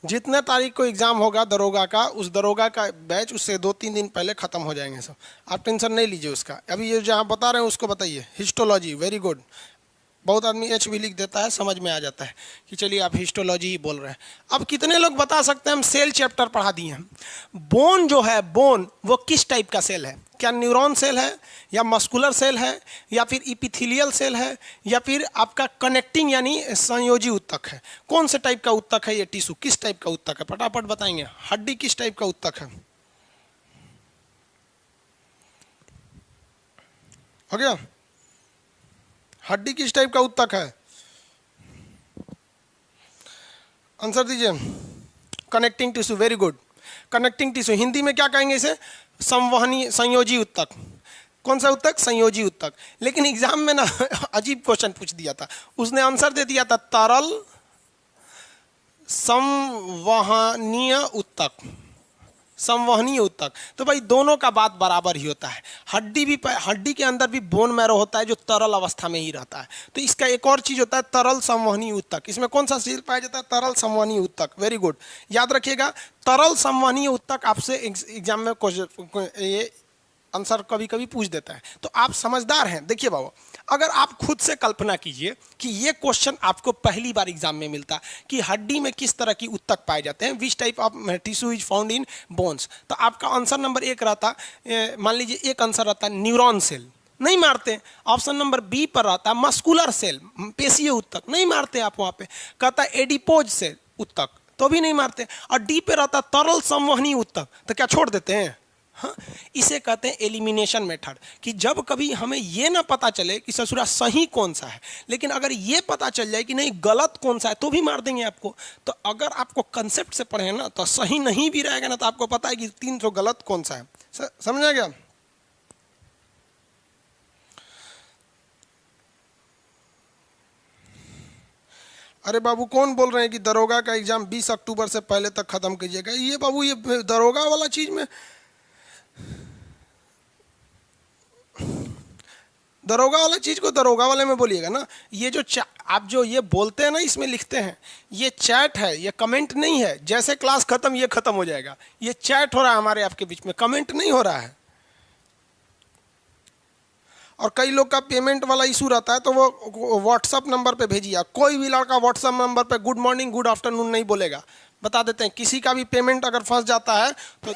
जितने तारीख को एग्ज़ाम होगा दरोगा का, उस दरोगा का बैच उससे 2-3 दिन पहले ख़त्म हो जाएंगे सब, आप टेंशन नहीं लीजिए उसका। अभी ये जहाँ बता रहे हैं उसको बताइए, हिस्टोलॉजी, वेरी गुड। बहुत आदमी एच भी लिख देता है, समझ में आ जाता है कि चलिए आप हिस्टोलॉजी ही बोल रहे हैं। अब कितने लोग बता सकते हैं हम सेल चैप्टर पढ़ा दिए हैं। बोन जो है, बोन वो किस टाइप का सेल है? क्या न्यूरॉन सेल है, या मस्कुलर सेल है, या फिर इपिथेलियल सेल है, या फिर आपका कनेक्टिंग यानी संयोजी उत्तक है? कौन से टाइप का उत्तक है ये टिश्यू, किस टाइप का उत्तक है? फटाफट बताएंगे। हड्डी किस टाइप का उत्तक है? हो गया। हड्डी किस टाइप का उत्तक है? आंसर दीजिए। Connecting tissue, very good. Connecting tissue Hindi में क्या कहेंगे इसे? संवहनी संयोजी उत्तक। कौन सा उत्तक? संयोजी उत्तक। लेकिन एग्जाम में ना अजीब क्वेश्चन पूछ दिया था, उसने आंसर दे दिया था तरल संवहनीय उत्तक, संवहनीय उत्तक। तो भाई दोनों का बात बराबर ही होता है। हड्डी के अंदर भी बोन मैरो होता है जो तरल अवस्था में ही रहता है। तो इसका एक और चीज होता है तरल संवहनीय उत्तक। इसमें कौन सा सेल पाया जाता है? तरल संवहनीय उत्तक, वेरी गुड। याद रखिएगा, तरल संवहनीय उत्तक आपसे एग्जाम में ये आंसर कभी कभी पूछ देता है। तो आप समझदार हैं। देखिए बाबू, अगर आप खुद से कल्पना कीजिए कि ये क्वेश्चन आपको पहली बार एग्जाम में मिलता कि हड्डी में किस तरह की उत्तक पाए जाते हैं, which type of tissue is found in bones, तो आपका आंसर नंबर 1 रहता, मान लीजिए एक आंसर रहता न्यूरॉन सेल, नहीं मारते। ऑप्शन नंबर बी पर रहता मस्कुलर सेल, पेशीय उत्तक, नहीं मारते आप वहाँ पे। कहता एडिपोज सेल उत्तक, तो भी नहीं मारते। और डी पे रहता तरल संवहनी उत्तक, तो क्या छोड़ देते हैं? हाँ, इसे कहते हैं एलिमिनेशन मेथड। कि जब कभी हमें ये ना पता चले कि ससुरा सही कौन सा है, लेकिन अगर ये पता चल जाए कि नहीं गलत कौन सा है, तो भी मार देंगे आपको। तो अगर आपको कंसेप्ट से पढ़े ना, तो सही नहीं भी रहेगा ना, तो आपको पता है कि 300 गलत कौन सा है। समझा गया? अरे बाबू कौन बोल रहे हैं कि दरोगा का एग्जाम 20 अक्टूबर से पहले तक खत्म कीजिएगा? ये बाबू ये दरोगा वाला चीज में, दरोगा वाला चीज को दरोगा वाले में बोलिएगा ना। ये जो आप जो ये बोलते हैं ना, इसमें लिखते हैं, ये चैट है, ये कमेंट नहीं है। जैसे क्लास खत्म ये खत्म हो जाएगा। ये चैट हो रहा है हमारे आपके बीच में, कमेंट नहीं हो रहा है। और कई लोग का पेमेंट वाला इशू रहता है, तो वो व्हाट्सअप नंबर पे भेजिए। कोई भी लड़का व्हाट्सअप नंबर पे गुड मॉर्निंग गुड आफ्टरनून नहीं बोलेगा। बता देते हैं, किसी का भी पेमेंट अगर फंस जाता है तो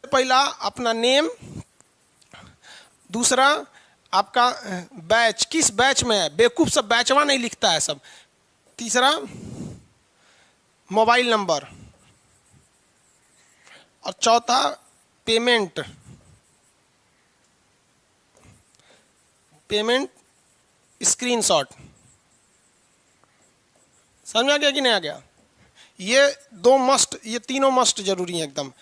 पहला अपना नेम, दूसरा आपका बैच, किस बैच में है, बेवकूफ सब बैचवा नहीं लिखता है सब, तीसरा मोबाइल नंबर, और चौथा पेमेंट स्क्रीनशॉट। समझ आ गया कि नहीं आ गया? ये दो मस्ट, ये तीनों मस्ट जरूरी है एकदम।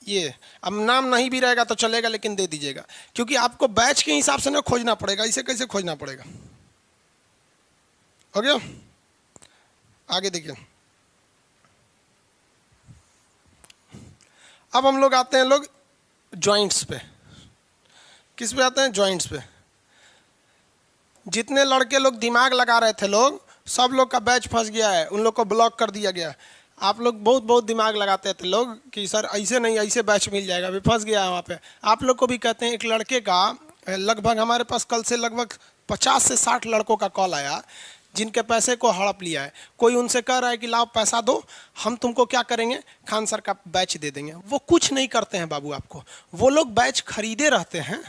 ये अब नाम नहीं भी रहेगा तो चलेगा, लेकिन दे दीजिएगा, क्योंकि आपको बैच के हिसाब से ना खोजना पड़ेगा। इसे कैसे खोजना पड़ेगा? हो गया? आगे देखिए। अब हम लोग आते हैं लोग जॉइंट्स पे। किस पे आते हैं? जॉइंट्स पे। जितने लड़के लोग दिमाग लगा रहे थे लोग, सब लोग का बैच फंस गया है, उन लोग को ब्लॉक कर दिया गया। आप लोग बहुत बहुत दिमाग लगाते थे लोग कि सर ऐसे नहीं, ऐसे बैच मिल जाएगा, अभी फंस गया है वहाँ पे। आप लोग को भी कहते हैं, एक लड़के का लगभग हमारे पास कल से लगभग 50 से 60 लड़कों का कॉल आया जिनके पैसे को हड़प लिया है। कोई उनसे कह रहा है कि लाओ पैसा दो, हम तुमको क्या करेंगे, खान सर का बैच दे देंगे। वो कुछ नहीं करते हैं बाबू आपको, वो लोग बैच खरीदे रहते हैं।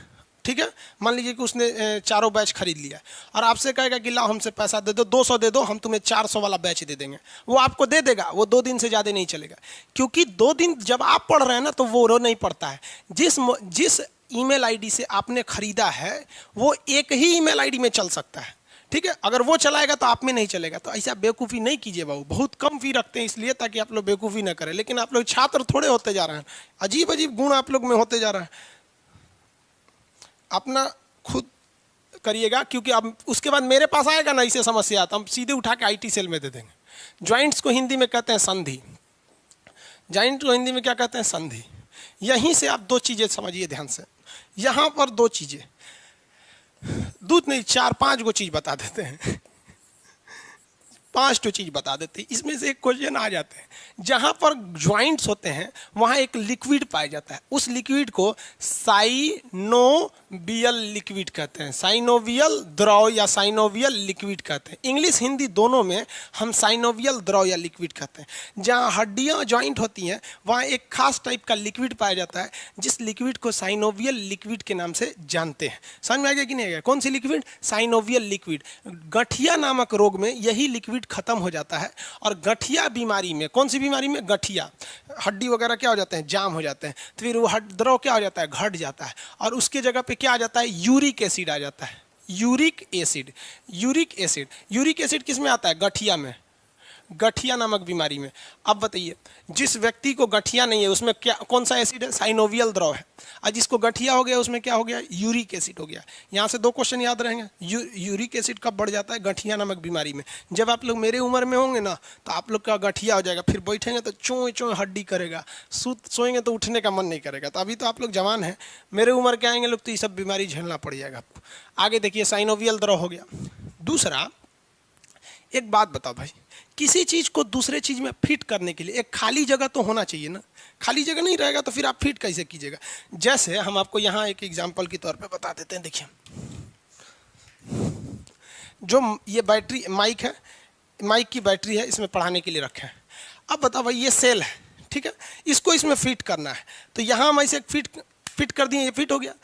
ठीक है, मान लीजिए कि उसने 4 बैच खरीद लिया और आपसे कहेगा कि लाओ हमसे पैसा दे दो, 200 दे दो, हम तुम्हें 400 वाला बैच दे देंगे। वो आपको दे देगा, वो 2 दिन से ज़्यादा नहीं चलेगा, क्योंकि 2 दिन जब आप पढ़ रहे हैं ना, तो वो नहीं पढ़ता है। जिस ईमेल आईडी से आपने खरीदा है, वो एक ही ईमेल आईडी में चल सकता है। ठीक है, अगर वो चलाएगा तो आप में नहीं चलेगा। तो ऐसा बेवकूफ़ी नहीं कीजिए बाबू। बहुत कम फी रखते हैं इसलिए ताकि आप लोग बेवकूफ़ी ना करें, लेकिन आप लोग छात्र थोड़े होते जा रहे हैं, अजीब अजीब गुण आप लोग में होते जा रहा है। अपना खुद करिएगा, क्योंकि अब उसके बाद मेरे पास आएगा ना इसे समस्या, तो हम सीधे उठा के आईटी सेल में दे देंगे। ज्वाइंट्स को हिंदी में कहते हैं संधि। जॉइंट को हिंदी में क्या कहते हैं? संधि। यहीं से आप दो चीजें समझिए ध्यान से, यहां पर दो चीजें, दूध नहीं 4-5 गो चीज बता देते हैं 5 तो चीज बता देते हैं। इसमें से एक क्वेश्चन आ जाते हैं, जहां पर ज्वाइंट्स होते हैं वहां एक लिक्विड पाया जाता है, उस लिक्विड को साइनोवियल लिक्विड कहते हैं। साइनोवियल द्रव या साइनोवियल लिक्विड कहते हैं। इंग्लिश हिंदी दोनों में हम साइनोवियल द्रव या लिक्विड कहते हैं। जहां हड्डियां ज्वाइंट होती हैं वहां एक खास टाइप का लिक्विड पाया जाता है, जिस लिक्विड को साइनोवियल लिक्विड के नाम से जानते हैं। समझ में आ गया कि नहीं आ गया? कौन सी लिक्विड? Synovial liquid. गठिया नामक रोग में यही लिक्विड खत्म हो जाता है, और गठिया बीमारी में, कौन सी बीमारी में? गठिया, हड्डी वगैरह क्या हो जाते हैं? जाम हो जाते हैं, तो फिर वो द्रव क्या हो जाता है? घट जाता है, और उसके जगह पे क्या आ जाता है? यूरिक एसिड आ जाता है। Uric acid, uric acid, uric acid किस में आता है? गठिया में, गठिया नामक बीमारी में। अब बताइए, जिस व्यक्ति को गठिया नहीं है उसमें क्या, कौन सा एसिड है? साइनोवियल द्रव है। और जिसको गठिया हो गया उसमें क्या हो गया? यूरिक एसिड हो गया। यहाँ से दो क्वेश्चन याद रहेंगे। यूरिक एसिड कब बढ़ जाता है? गठिया नामक बीमारी में। जब आप लोग मेरे उम्र में होंगे ना, तो आप लोग का गठिया हो जाएगा, फिर बैठेंगे तो चों चों हड्डी करेगा, सोएंगे तो उठने का मन नहीं करेगा। तो अभी तो आप लोग जवान हैं, मेरे उम्र के आएंगे लोग तो ये सब बीमारी झेलना पड़ जाएगा आपको। आगे देखिए, साइनोवियल द्रव हो गया। दूसरा, एक बात बताओ भाई, किसी चीज को दूसरे चीज में फिट करने के लिए एक खाली जगह तो होना चाहिए ना। खाली जगह नहीं रहेगा तो फिर आप फिट कैसे कीजिएगा? जैसे हम आपको यहाँ एक एग्जांपल के तौर पे बता देते हैं। देखिए, जो ये बैटरी माइक है, माइक की बैटरी है, इसमें पढ़ाने के लिए रखे हैं। अब बताओ भाई, ये सेल है, ठीक है, इसको इसमें फिट करना है, तो यहाँ हम ऐसे फिट कर दिए, ये फिट हो गया।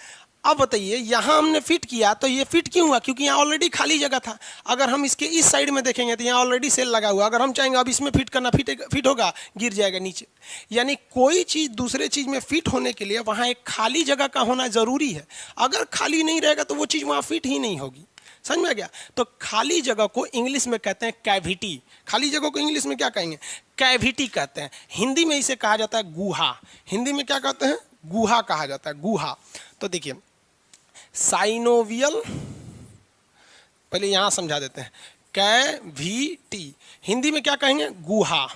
अब बताइए, यहाँ हमने फिट किया तो ये फिट क्यों हुआ? क्योंकि यहाँ ऑलरेडी खाली जगह था। अगर हम इसके इस साइड में देखेंगे तो यहाँ ऑलरेडी सेल लगा हुआ। अगर हम चाहेंगे अब इसमें फिट करना, फिट होगा? गिर जाएगा नीचे। यानी कोई चीज़ दूसरे चीज़ में फिट होने के लिए वहाँ एक खाली जगह का होना ज़रूरी है। अगर खाली नहीं रहेगा तो वो चीज़ वहाँ फिट ही नहीं होगी। समझ में आ गया? तो खाली जगह को इंग्लिश में कहते हैं कैविटी। खाली जगह को इंग्लिश में क्या कहेंगे? कैविटी कहते हैं। हिंदी में इसे कहा जाता है गुहा। हिंदी में क्या कहते हैं? गुहा कहा जाता है, गुहा। तो देखिए, साइनोवियल, पहले यहां समझा देते हैं, कैविटी हिंदी में क्या कहेंगे? गुहा।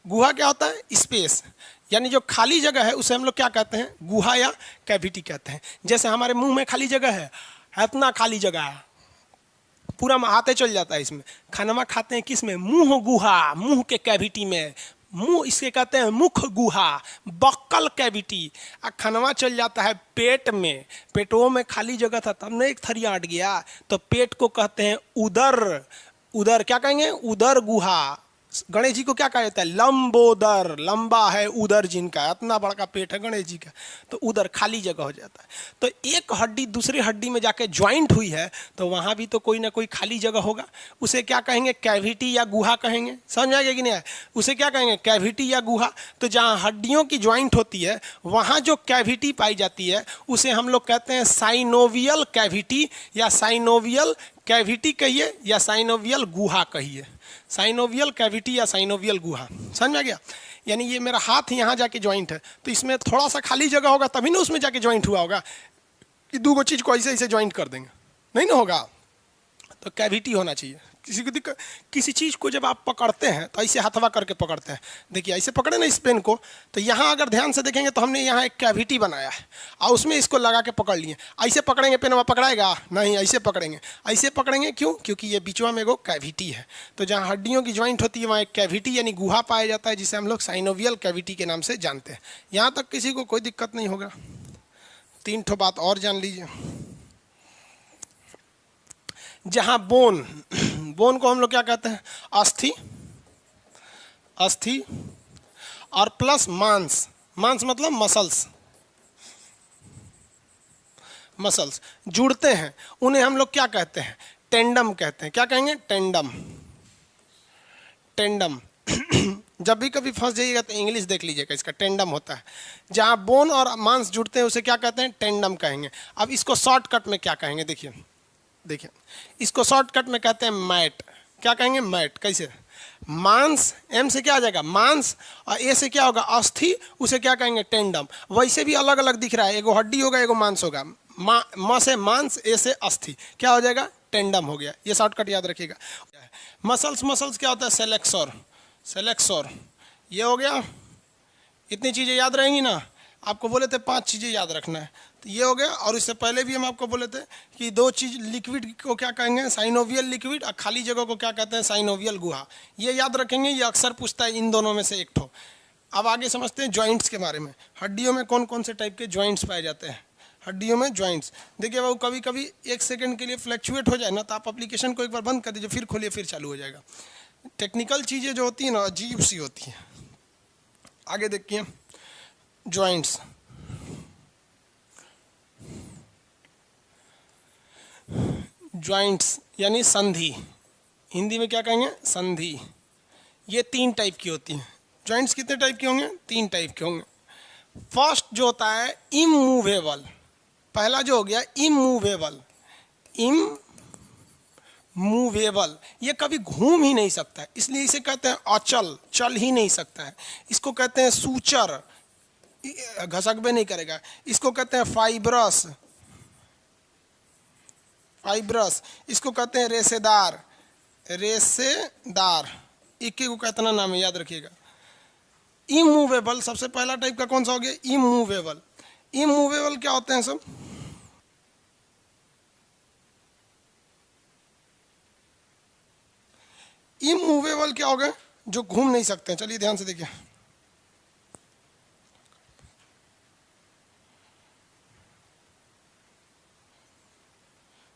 गुहा क्या होता है? स्पेस, यानी जो खाली जगह है उसे हम लोग क्या कहते हैं? गुहा या कैविटी कहते हैं। जैसे हमारे मुंह में खाली जगह है, इतना खाली जगह है, पूरा हाथे चल जाता है इसमें। खाना खाते हैं किस में? मुंह गुहा, मुंह के कैविटी में। मुंह इसके कहते हैं मुख गुहा, बक्कल कैविटी। खनवा चल जाता है पेट में, पेटों में खाली जगह था तब नहीं एक थरिया अट गया, तो पेट को कहते हैं उदर। उदर क्या कहेंगे? उदर गुहा। गणेश जी को क्या कहा जाता है? लंबोदर, लंबा है उदर जिनका, इतना बड़ा का पेट है गणेश जी का, तो उदर खाली जगह हो जाता है। तो एक हड्डी दूसरी हड्डी में जाके ज्वाइंट हुई है तो वहां भी तो कोई ना कोई खाली जगह होगा, उसे क्या कहेंगे? कैविटी या गुहा कहेंगे। समझ आएगा कि नहीं? उसे क्या कहेंगे? कैविटी या गुहा। तो जहाँ हड्डियों की ज्वाइंट होती है वहाँ जो कैविटी पाई जाती है उसे हम लोग कहते हैं साइनोवियल कैविटी, या साइनोवियल कैविटी कहिए या साइनोवियल गुहा कहिए। साइनोवियल कैविटी या साइनोवियल गुहा। समझ में आ गया? यानी ये मेरा हाथ यहाँ जाके ज्वाइंट है तो इसमें थोड़ा सा खाली जगह होगा तभी ना उसमें जाके ज्वाइंट हुआ होगा, कि दो चीज को ऐसे ऐसे ज्वाइंट कर देंगे, नहीं ना होगा। तो कैविटी होना चाहिए। किसी को दिक्कत, किसी चीज़ को जब आप पकड़ते हैं तो ऐसे हथवा करके पकड़ते हैं। देखिए ऐसे पकड़े ना इस पेन को, तो यहाँ अगर ध्यान से देखेंगे तो हमने यहाँ एक कैविटी बनाया है और उसमें इसको लगा के पकड़ लिए। ऐसे पकड़ेंगे पेन वहाँ पकड़ाएगा नहीं, ऐसे पकड़ेंगे। ऐसे पकड़ेंगे क्यों? क्योंकि ये बीचवा में एगो कैविटी है। तो जहाँ हड्डियों की ज्वाइंट होती है वहाँ एक कैविटी यानी गुहा पाया जाता है, जिसे हम लोग साइनोवियल कैविटी के नाम से जानते हैं। यहाँ तक किसी को कोई दिक्कत नहीं होगा। 3 ठो बात और जान लीजिए। जहाँ बोन, बोन को हम लोग क्या कहते हैं? अस्थि, अस्थि और प्लस मांस, मांस मतलब मसल्स, मसल्स जुड़ते हैं, उन्हें हम लोग क्या कहते हैं? टेंडम कहते हैं। क्या कहेंगे? Tandem, tandem. जब भी कभी फंस जाइएगा तो इंग्लिश देख लीजिएगा, इसका टेंडम होता है। जहाँ बोन और मांस जुड़ते हैं उसे क्या कहते हैं? टेंडम कहेंगे। अब इसको शॉर्टकट में क्या कहेंगे? देखिए देखिए, इसको शॉर्टकट में कहते हैं मैट। क्या कहेंगे? मैट। कैसे? मांस, एम से क्या आ जाएगा? मांस, और ए से क्या होगा? अस्थि, उसे क्या कहेंगे? टेंडम। वैसे भी अलग अलग दिख रहा है, एगो हड्डी होगा एगो मांस होगा। म से मांस, ए से अस्थि, क्या हो जाएगा? टेंडम हो गया। ये शॉर्टकट याद रखिएगा। मसल्स, मसल्स क्या होता है? सेलेक्सोर, सेलेक्सोर ये हो गया, इतनी चीज़ें याद रहेंगी ना। आपको बोले थे 5 चीज़ें याद रखना है, तो ये हो गया। और इससे पहले भी हम आपको बोले थे कि 2 चीज़, लिक्विड को क्या कहेंगे, साइनोवियल लिक्विड, और खाली जगह को क्या कहते हैं, साइनोवियल गुहा। ये याद रखेंगे, ये अक्सर पूछता है इन दोनों में से एक ठो। अब आगे समझते हैं जॉइंट्स के बारे में। हड्डियों में कौन कौन से टाइप के जॉइंट्स पाए जाते हैं। हड्डियों में जॉइंट्स, देखिए वो कभी कभी 1 सेकंड के लिए फ्लैक्चुएट हो जाए ना, तो आप एप्लीकेशन को एक बार बंद कर दीजिए, फिर खोलिए, फिर चालू हो जाएगा। टेक्निकल चीज़ें जो होती हैं ना, अजीब सी होती हैं। आगे देखिए जॉइंट्स। जॉइंट्स यानी संधि, हिंदी में क्या कहेंगे, संधि। ये 3 टाइप की होती हैं। जॉइंट्स कितने टाइप के होंगे, 3 टाइप के होंगे। फर्स्ट जो होता है इमूवेबल, पहला जो हो गया इमूवेबल। इमूवेबल, ये कभी घूम ही नहीं सकता है, इसलिए इसे कहते हैं अचल, चल ही नहीं सकता है। इसको कहते हैं सूचर, घसकबे नहीं करेगा। इसको कहते हैं फाइब्रस, फाइब्रस। इसको कहते हैं रेशेदार, रेशेदार। एक को कितना नाम है याद रखिएगा। इमूवेबल सबसे पहला टाइप का कौन सा हो गया, इमूवेबल। इमूवेबल क्या होते हैं सब, इमूवेबल क्या हो गए, जो घूम नहीं सकते हैं। चलिए ध्यान से देखिए,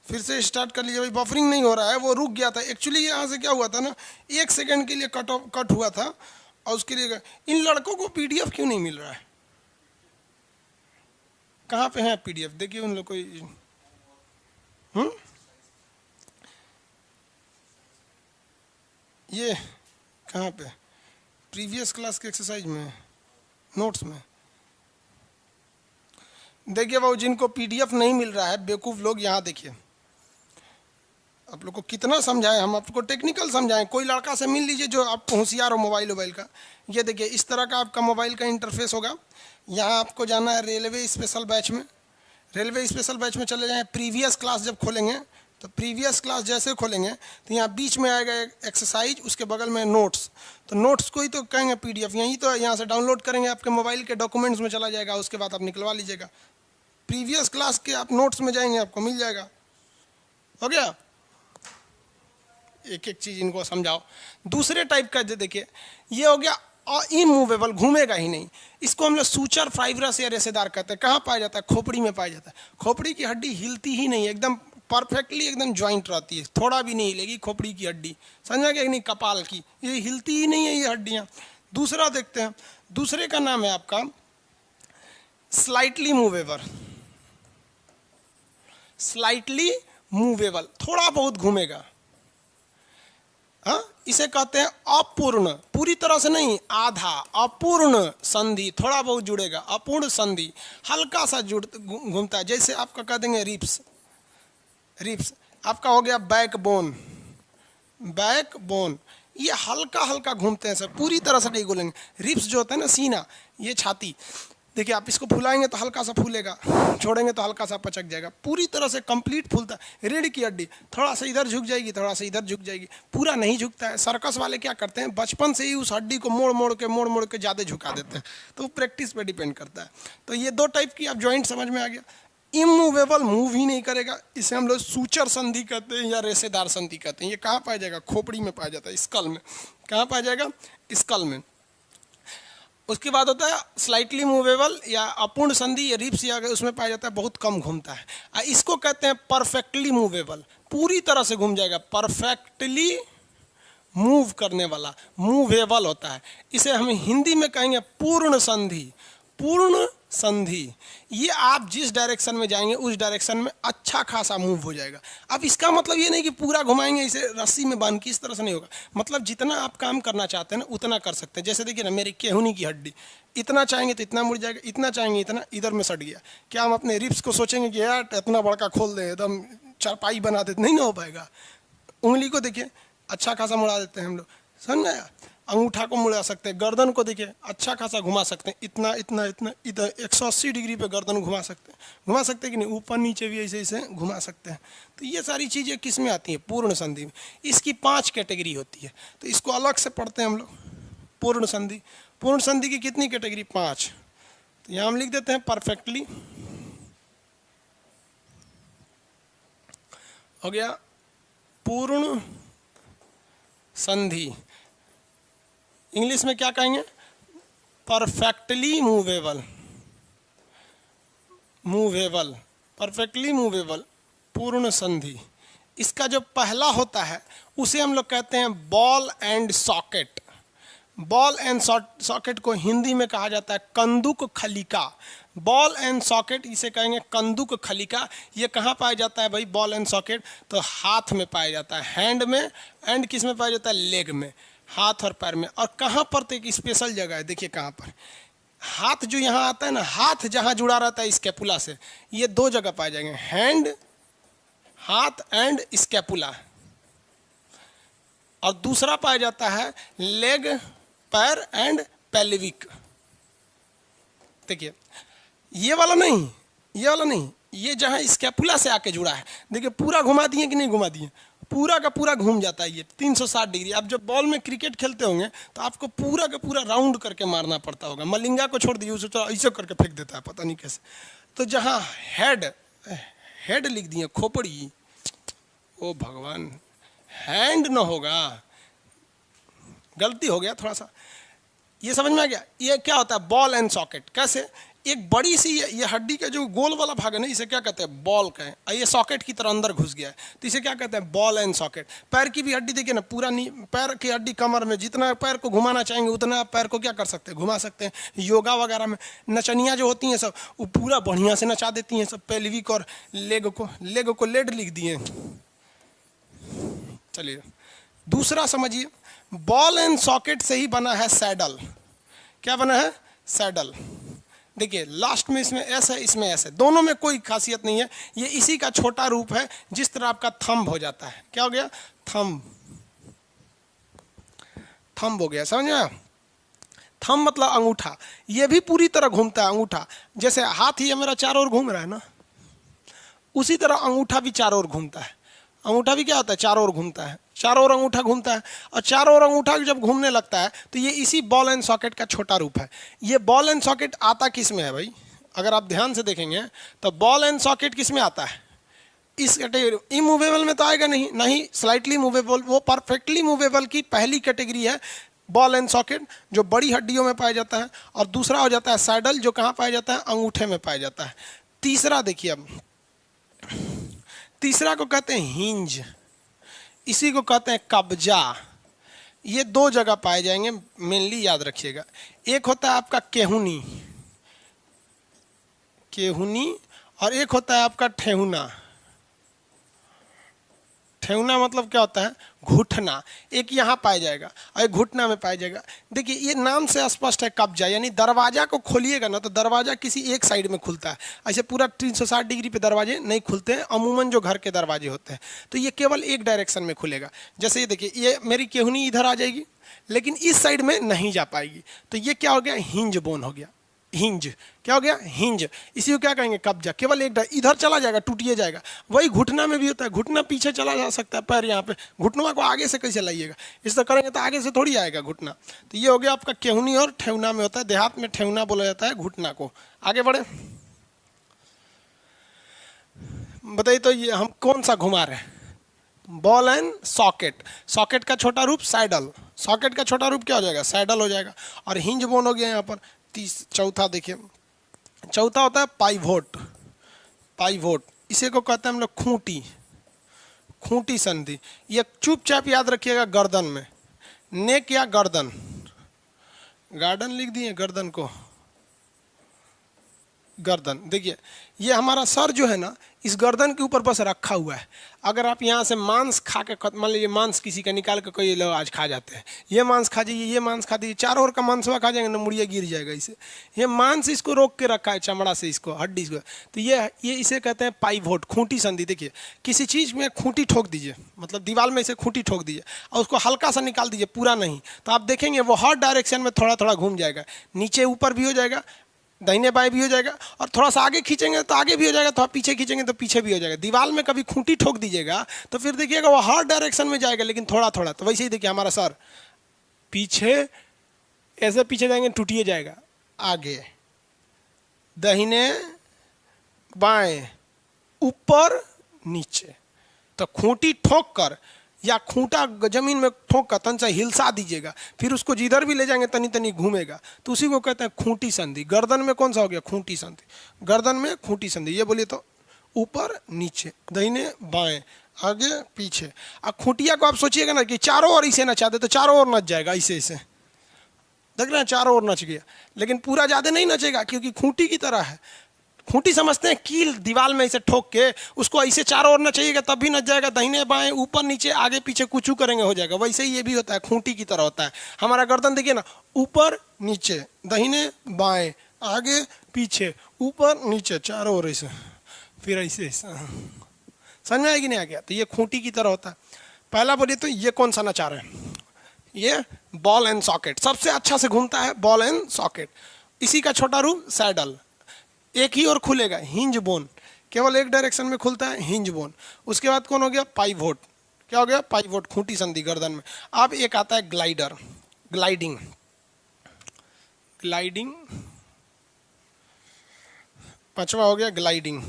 फिर से स्टार्ट कर लीजिए भाई, बफरिंग नहीं हो रहा है, वो रुक गया था एक्चुअली। यहाँ से क्या हुआ था ना, 1 सेकंड के लिए कट हुआ था, और उसके लिए इन लड़कों को पीडीएफ क्यों नहीं मिल रहा है, कहाँ पे है पीडीएफ, देखिए उन लोग को। ये कहाँ पे, प्रीवियस क्लास के एक्सरसाइज में, नोट्स में। देखिए वो जिनको पीडीएफ नहीं मिल रहा है, बेवकूफ़ लोग, यहाँ देखिए। आप लोग को कितना समझाएं, हम आपको टेक्निकल समझाएं। कोई लड़का से मिल लीजिए जो आप होशियार हो मोबाइल का। ये देखिए इस तरह का आपका मोबाइल का इंटरफेस होगा। यहाँ आपको जाना है रेलवे स्पेशल बैच में। रेलवे स्पेशल बैच में चले जाएँ, प्रीवियस क्लास जब खोलेंगे, तो प्रीवियस क्लास जैसे खोलेंगे तो यहाँ बीच में आएगा एक्सरसाइज, उसके बगल में नोट्स। तो नोट्स को ही तो कहेंगे पीडीएफ, यहीं तो यहाँ से डाउनलोड करेंगे, आपके मोबाइल के डॉक्यूमेंट्स में चला जाएगा, उसके बाद आप निकलवा लीजिएगा। प्रीवियस क्लास के आप नोट्स में जाएंगे, आपको मिल जाएगा। हो गया, एक एक चीज़ इनको समझाओ। दूसरे टाइप का जो देखिए, ये हो गया इमूवेबल, घूमेगा ही नहीं। इसको हम लोग सूचर, फाइब्रस या रेशेदार कहते हैं। कहाँ पाया जाता है, खोपड़ी में पाया जाता है। खोपड़ी की हड्डी हिलती ही नहीं, एकदम परफेक्टली एकदम ज्वाइंट रहती है, थोड़ा भी नहीं हिलेगी खोपड़ी की हड्डी, समझा कि नहीं, कपाल की, ये हिलती ही नहीं है ये हड्डियाँ। दूसरा देखते हैं, दूसरे का नाम है आपका स्लाइटली मूवेबल। स्लाइटली मूवेबल, थोड़ा बहुत घूमेगा। हाँ, इसे कहते हैं अपूर्ण, पूरी तरह से नहीं, आधा, अपूर्ण संधि, थोड़ा बहुत जुड़ेगा, अपूर्ण संधि, हल्का सा घूमता है। जैसे आपका कह देंगे रिप्स, रिप्स आपका हो गया बैकबोन, बैकबोन, ये हल्का हल्का घूमते हैं सर, पूरी तरह से नहीं घूमेंगे। रिप्स जो होता है ना, सीना, ये छाती, देखिए आप इसको फुलाएंगे तो हल्का सा फूलेगा, छोड़ेंगे तो हल्का सा पचक जाएगा, पूरी तरह से कंप्लीट फूलता है। रीढ़ की हड्डी थोड़ा सा इधर झुक जाएगी, थोड़ा सा इधर झुक जाएगी, पूरा नहीं झुकता है। सर्कस वाले क्या करते हैं, बचपन से ही उस हड्डी को मोड़ मोड़ के ज़्यादा झुका देते हैं, तो प्रैक्टिस पे डिपेंड करता है। तो ये 2 टाइप की आप जॉइंट समझ में आ गया। इमूवेबल, मूव ही नहीं करेगा, इसे हम लोग सूचर संधि कहते हैं या रेशेदार संधि कहते हैं। ये कहाँ पाया जाएगा, खोपड़ी में पाया जाता है, स्कल में। कहाँ पाया जाएगा, स्कल में। उसके बाद होता है स्लाइटली मूवेबल या अपूर्ण संधि, या रिप्स, या उसमें पाया जाता है, बहुत कम घूमता है। इसको कहते हैं परफेक्टली मूवेबल, पूरी तरह से घूम जाएगा, परफेक्टली मूव करने वाला, मूवेबल होता है। इसे हम हिंदी में कहेंगे पूर्ण संधि, पूर्ण संधि। ये आप जिस डायरेक्शन में जाएंगे उस डायरेक्शन में अच्छा खासा मूव हो जाएगा। अब इसका मतलब ये नहीं कि पूरा घुमाएंगे इसे रस्सी में बांध के, इस तरह से नहीं होगा। मतलब जितना आप काम करना चाहते हैं ना उतना कर सकते हैं। जैसे देखिए ना, मेरी केहूनी की हड्डी, इतना चाहेंगे तो इतना मुड़ जाएगा, इतना चाहेंगे इतना, इधर में सट गया। क्या हम अपने रिप्स को सोचेंगे कि यार इतना बड़का खोल दें, एकदम चारपाई बना देते, नहीं ना हो पाएगा। उंगली को देखिए अच्छा खासा मुड़ा देते हैं हम लोग, समझ आया। अंगूठा को मुड़ा सकते हैं, गर्दन को देखिए अच्छा खासा घुमा सकते हैं, इतना इतना इतना, इधर 180 डिग्री पे गर्दन घुमा सकते हैं कि नहीं, ऊपर नीचे भी ऐसे ऐसे घुमा सकते हैं। तो ये सारी चीज़ें किस में आती हैं, पूर्ण संधि में। इसकी 5 कैटेगरी होती है, तो इसको अलग से पढ़ते हैं हम लोग। पूर्ण संधि। पूर्ण संधि की कितनी कैटेगरी? 5। तो यहां हम लिख देते हैं परफेक्टली, हो गया पूर्ण संधि। इंग्लिश में क्या कहेंगे? Perfectly movable, movable, perfectly movable, पूर्ण संधि। इसका जो पहला होता है उसे हम लोग कहते हैं ball and socket. Ball and socket को हिंदी में कहा जाता है कंदुक खलिका। बॉल एंड सॉकेट इसे कहेंगे कंदुक खलिका। ये कहाँ पाया जाता है भाई बॉल एंड सॉकेट? तो हाथ में पाया जाता है, हैंड में। एंड किस में पाया जाता है? लेग में, हाथ और पैर में। और कहाँ पर? तो एक स्पेशल जगह है, देखिए कहाँ पर। हाथ जो यहाँ आता है ना, हाथ जहाँ जुड़ा रहता है स्कैपुला से, ये 2 जगह पाए जाएंगे, हैंड, हाथ एंड स्कैपुला। और दूसरा पाया जाता है लेग, पैर एंड पेल्विक। देखिए ये वाला नहीं, ये वाला नहीं, ये जहाँ स्कैपुला से आके जुड़ा है, देखिए पूरा घुमा दिए कि नहीं घुमा दिए? पूरा का पूरा घूम जाता है ये 360 डिग्री। आप जब बॉल में क्रिकेट खेलते होंगे तो आपको पूरा का पूरा राउंड करके मारना पड़ता होगा। मलिंगा को छोड़ दीजिए, उसे तो ऐसे करके फेंक देता है, पता नहीं कैसे। तो जहाँ हेड लिख दिए, खोपड़ी, ओ भगवान, हैंड न होगा, गलती हो गया थोड़ा सा। ये समझ में आ गया? ये क्या होता है बॉल एंड सॉकेट? कैसे? एक बड़ी सी ये हड्डी का जो गोल वाला भाग है ना, इसे क्या कहते हैं? बॉल कहें। और ये सॉकेट की तरह अंदर घुस गया है, तो इसे क्या कहते हैं? Ball and socket. पैर की भी हड्डी देखिए ना, पूरा पैर की हड्डी कमर में, जितना पैर को घुमाना चाहेंगे उतना आप पैर को क्या कर सकते हैं? घुमा सकते हैं। योगा वगैरह में नचनियाँ जो होती हैं सब, वो पूरा बढ़िया से नचा देती हैं सब, पेल्विक और लेग को लेड लिख दिए। चलिए दूसरा समझिए, बॉल एंड सॉकेट से ही बना है सैडल। क्या बना है? सैडल। देखिए लास्ट में इसमें एस है, इसमें एस है, दोनों में कोई खासियत नहीं है। ये इसी का छोटा रूप है, जिस तरह आपका थंब हो जाता है। क्या हो गया? थंब, थंब हो गया, समझ में आया? थंब मतलब अंगूठा। ये भी पूरी तरह घूमता है अंगूठा, जैसे हाथ ही मेरा चारों ओर घूम रहा है ना, उसी तरह अंगूठा भी चारों ओर घूमता है। अंगूठा भी क्या होता है? चारों ओर घूमता है, चारों ओर अंगूठा घूमता है। और चारों ओर अंगूठा जब घूमने लगता है तो ये इसी बॉल एंड सॉकेट का छोटा रूप है। ये बॉल एंड सॉकेट आता किस में है भाई? अगर आप ध्यान से देखेंगे तो बॉल एंड सॉकेट किस में आता है? इस कैटेगरी। इमूवेबल में तो आएगा नहीं, नहीं स्लाइटली मूवेबल, वो परफेक्टली मूवेबल की पहली कैटेगरी है बॉल एंड सॉकेट, जो बड़ी हड्डियों में पाया जाता है। और दूसरा हो जाता है सैडल, जो कहाँ पाया जाता है? अंगूठे में पाया जाता है। तीसरा देखिए, अब तीसरा को कहते हैं हिंज, इसी को कहते हैं कब्जा। ये 2 जगह पाए जाएंगे, मेनली याद रखिएगा। एक होता है आपका केहुनी, केहुनी, और एक होता है आपका ठेहुना। ठेहुना मतलब क्या होता है? घुटना। एक यहाँ पाया जाएगा और एक घुटना में पाया जाएगा। देखिए ये नाम से स्पष्ट है कब्जा, यानी दरवाजा को खोलिएगा ना तो दरवाजा किसी एक साइड में खुलता है, ऐसे पूरा 360 डिग्री पे दरवाजे नहीं खुलते हैं अमूमन जो घर के दरवाजे होते हैं। तो ये केवल एक डायरेक्शन में खुलेगा। जैसे ये देखिए, ये मेरी केहुनी इधर आ जाएगी लेकिन इस साइड में नहीं जा पाएगी, तो ये क्या हो गया? हिंज बोन हो गया। हिंज क्या हो गया? हिंज। इसी को क्या कहेंगे? कब्जा। केवल एक इधर चला जाएगा, टूटिए जाएगा। वही घुटना में भी होता है, घुटना पीछे चला जा सकता है, पैर यहाँ पे, घुटना को आगे से कैसे लाइएगा? इस तरह करेंगे तो आगे से थोड़ी आएगा घुटना। तो ये हो गया आपका केहुनी और ठेहुना में होता है। देहात में ठेहुना बोला जाता है घुटना को। आगे बढ़े, बताइए तो ये हम कौन सा घुमा रहे हैं? Ball and socket. सॉकेट का छोटा रूप सैडल, सॉकेट का छोटा रूप क्या हो जाएगा? सैडल हो जाएगा। और हिंज बोन हो गया यहाँ पर। चौथा देखिए, चौथा होता है पाइवोट। पाइवोट, इसे को कहते हैं हम लोग खूंटी, खूंटी संधि। ये चुपचाप याद रखिएगा गर्दन में, नेक या गर्दन, गार्डन लिख दिए गर्दन को, गर्दन। देखिए ये हमारा सर जो है ना, इस गर्दन के ऊपर बस रखा हुआ है। अगर आप यहाँ से मांस खा के, मान लीजिए मांस किसी का निकाल के कोई लोग आज खा जाते हैं, ये मांस खा जाइए, ये मांस खा दीजिए, चारों ओर का मांसवा खा जाएंगे ना, मुड़िया गिर जाएगा। इसे ये मांस इसको रोक के रखा है चमड़ा से, इसको हड्डी को। तो ये इसे कहते हैं पाइवोट, खूंटी संधि। देखिए किसी चीज़ में खूंटी ठोक दीजिए, मतलब दीवार में इसे खूंटी ठोक दीजिए और उसको हल्का सा निकाल दीजिए, पूरा नहीं, तो आप देखेंगे वो हर डायरेक्शन में थोड़ा थोड़ा घूम जाएगा। नीचे ऊपर भी हो जाएगा, दाहिने बाएं भी हो जाएगा, और थोड़ा सा आगे खींचेंगे तो आगे भी हो जाएगा, थोड़ा पीछे खींचेंगे तो पीछे भी हो जाएगा। दीवार में कभी खूंटी ठोक दीजिएगा तो फिर देखिएगा वो हर डायरेक्शन में जाएगा, लेकिन थोड़ा थोड़ा। तो वैसे ही देखिए हमारा सर पीछे कैसे पीछे जाएंगे, टूटिए जाएगा। आगे, दाहिने बाएं, ऊपर नीचे। तो खूंटी ठोक कर या खूंटा जमीन में ठोक कर तन से हिलसा दीजिएगा, फिर उसको जिधर भी ले जाएंगे तनी तनी घूमेगा, तो उसी को कहते हैं खूंटी संधि। गर्दन में कौन सा हो गया, खूंटी संधि। गर्दन में खूंटी संधि। ये बोलिए तो ऊपर नीचे, दाहिने बाएं, आगे पीछे। अब खूंटिया को आप सोचिएगा ना कि चारों ओर इसे नचा दे तो चारों ओर नच जाएगा, ऐसे ऐसे देख रहे हैं, चारों ओर नच गया। लेकिन पूरा ज्यादा नहीं नचेगा क्योंकि खूंटी की तरह है। खूंटी समझते हैं, कील दीवार में ऐसे ठोक के उसको ऐसे चारों ओर नचाइएगा तब भी नच जाएगा, दाहिने बाएं ऊपर नीचे आगे पीछे कुछ करेंगे हो जाएगा। वैसे ही ये भी होता है, खूंटी की तरह होता है। हमारा गर्दन देखिए ना, ऊपर नीचे, दाहिने बाएं, आगे पीछे, ऊपर नीचे, चारों ओर ऐसे, फिर ऐसे ऐसे। समझ में आएगी नहीं आ गया? तो ये खूंटी की तरह होता है। पहला बोलिए तो ये कौन सा नचा रहे हैं, ये बॉल एंड सॉकेट। सबसे अच्छा से घूमता है बॉल एंड सॉकेट। इसी का छोटा रूप सैडल, एक ही ओर खुलेगा, हिंज बोन, केवल एक डायरेक्शन में खुलता है, हिंज बोन। उसके बाद कौन हो गया, पाइवोट। क्या हो गया, पाइवोट, खूंटी संधि गर्दन में। अब एक आता है ग्लाइडर, ग्लाइडिंग। ग्लाइडिंग पांचवा हो गया, ग्लाइडिंग।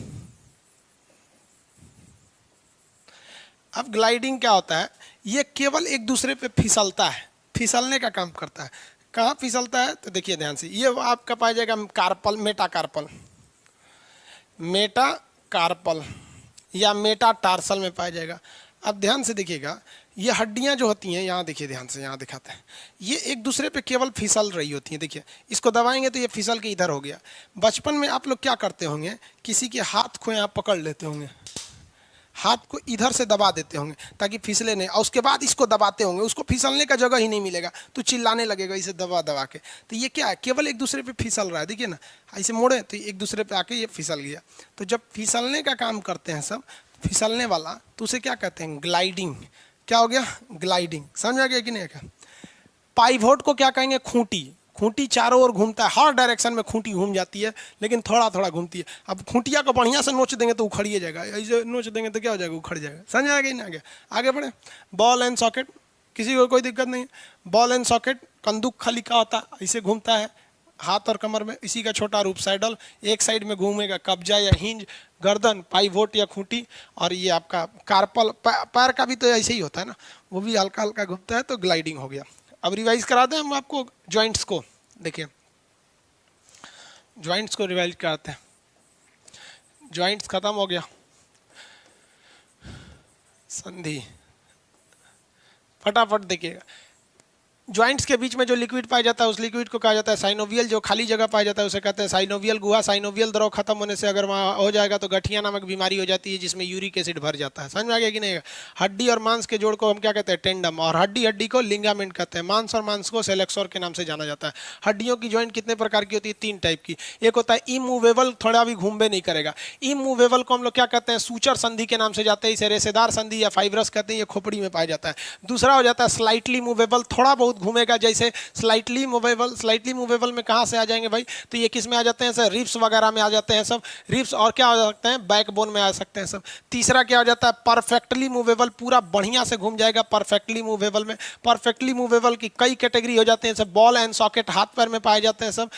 अब ग्लाइडिंग क्या होता है, ये केवल एक दूसरे पे फिसलता है, फिसलने का काम करता है। कहाँ फिसलता है तो देखिए ध्यान से, ये आपका पाया जाएगा कार्पल, मेटाकार्पल, मेटाकार्पल या मेटाटार्सल में पाया जाएगा। अब ध्यान से देखिएगा, ये हड्डियां जो होती हैं, यहाँ देखिए ध्यान से, यहाँ दिखाते हैं, ये एक दूसरे पे केवल फिसल रही होती हैं। देखिए इसको दबाएंगे तो ये फिसल के इधर हो गया। बचपन में आप लोग क्या करते होंगे, किसी के हाथ को यहाँ पकड़ लेते होंगे, हाथ को इधर से दबा देते होंगे ताकि फिसले नहीं, और उसके बाद इसको दबाते होंगे, उसको फिसलने का जगह ही नहीं मिलेगा तो चिल्लाने लगेगा इसे दबा दबा के। तो ये क्या है, केवल एक दूसरे पे फिसल रहा है। देखिए ना, ऐसे मोड़े तो एक दूसरे पे आके ये फिसल गया। तो जब फिसलने का काम करते हैं सब, फिसलने वाला, तो उसे क्या कहते हैं, ग्लाइडिंग। क्या हो गया, ग्लाइडिंग। समझ आ गया कि नहीं? पाइवोट को क्या कहेंगे, खूंटी। खूंटी चारों ओर घूमता है, हर डायरेक्शन में खूंटी घूम जाती है, लेकिन थोड़ा थोड़ा घूमती है। अब खूंटिया को बढ़िया से नोच देंगे तो उखड़िए जाएगा, ऐसे नोच देंगे तो क्या हो जाएगा, उखड़ जाएगा। समझ आ गया ना? आगे बढ़े। बॉल एंड सॉकेट, किसी को कोई दिक्कत नहीं है। बॉल एंड सॉकेट, कंदूक खाली का होता है, ऐसे घूमता है हाथ और कमर में। इसी का छोटा रूप सैडल, एक साइड में घूमेगा, कब्जा या हिंज। गर्दन, पाइवोट या खूंटी। और ये आपका कार्पल, पैर का भी तो ऐसे ही होता है ना, वो भी हल्का हल्का घूमता है, तो ग्लाइडिंग हो गया। अब रिवाइज करा दें हम आपको जॉइंट्स को। देखिए जॉइंट्स को रिवाइज कराते हैं। जॉइंट्स खत्म हो गया, संधि फटाफट देखिएगा। ज्वाइंट्स के बीच में जो लिक्विड पाया जाता है उस लिक्विड को कहा जाता है साइनोवियल। जो खाली जगह पाया जाता है उसे कहते हैं साइनोवियल गुहा। साइनोवियल द्रव खत्म होने से अगर वहाँ हो जाएगा तो गठिया नामक बीमारी हो जाती है जिसमें यूरिक एसिड भर जाता है। समझ में आ गया कि नहीं? हड्डी और मांस के जोड़ को हम क्या कहते हैं, टेंडम। और हड्डी को लिंगामेंट कहते हैं। मांस और मांस को सेलेक्सोर के नाम से जाना जाता है। हड्डियों की ज्वाइंट कितने प्रकार की होती है? 3 टाइप की। एक होता है इमूवेबल, थोड़ा भी घूमबे नहीं करेगा। इमूवेबल को हम लोग क्या कहते हैं, सूचर संधि के नाम से जाते हैं। इसे रेशेदार संधि या फाइब्रस कहते हैं। ये खोपड़ी में पाया जाता है। दूसरा हो जाता है स्लाइटली मूवेबल, थोड़ा बहुत घूमेगा, जैसे स्लाइटली मूवेबल। स्लाइटली मूवेबल में कहां से आ जाएंगे भाई, तो ये किस में आ जाते हैं सर, रिब्स वगैरह में आ जाते हैं सब। रिब्स और क्या आ सकते हैं, बैकबोन में आ सकते हैं सब। तीसरा क्या हो जाता है, परफेक्टली मूवेबल, पूरा बढ़िया से घूम जाएगा परफेक्टली मूवेबल में। परफेक्टली मूवेबल की कई कैटेगरी हो जाते हैं सब। बॉल एंड सॉकेट हाथ पैर में पाए जाते हैं सब,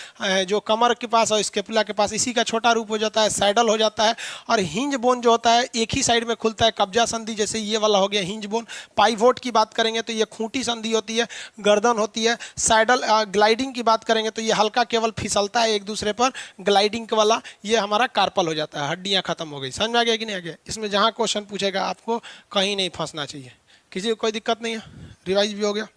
जो कमर के पास और स्केपुला के पास। इसी का छोटा रूप हो जाता है सैडल हो जाता है। और हिंज बोन जो होता है एक ही साइड में खुलता है, कब्जा संधि, जैसे ये वाला हो गया हिंज बोन। पाइवोट की बात करेंगे तो ये खूंटी संधि होती है, गर्दन होती है। सैडल ग्लाइडिंग की बात करेंगे तो ये हल्का केवल फिसलता है एक दूसरे पर। ग्लाइडिंग वाला ये हमारा कार्पल हो जाता है, हड्डियां खत्म हो गई। समझ में आ गया कि नहीं आ गया? इसमें जहां क्वेश्चन पूछेगा आपको कहीं नहीं फंसना चाहिए, किसी को कोई दिक्कत नहीं है। रिवाइज भी हो गया।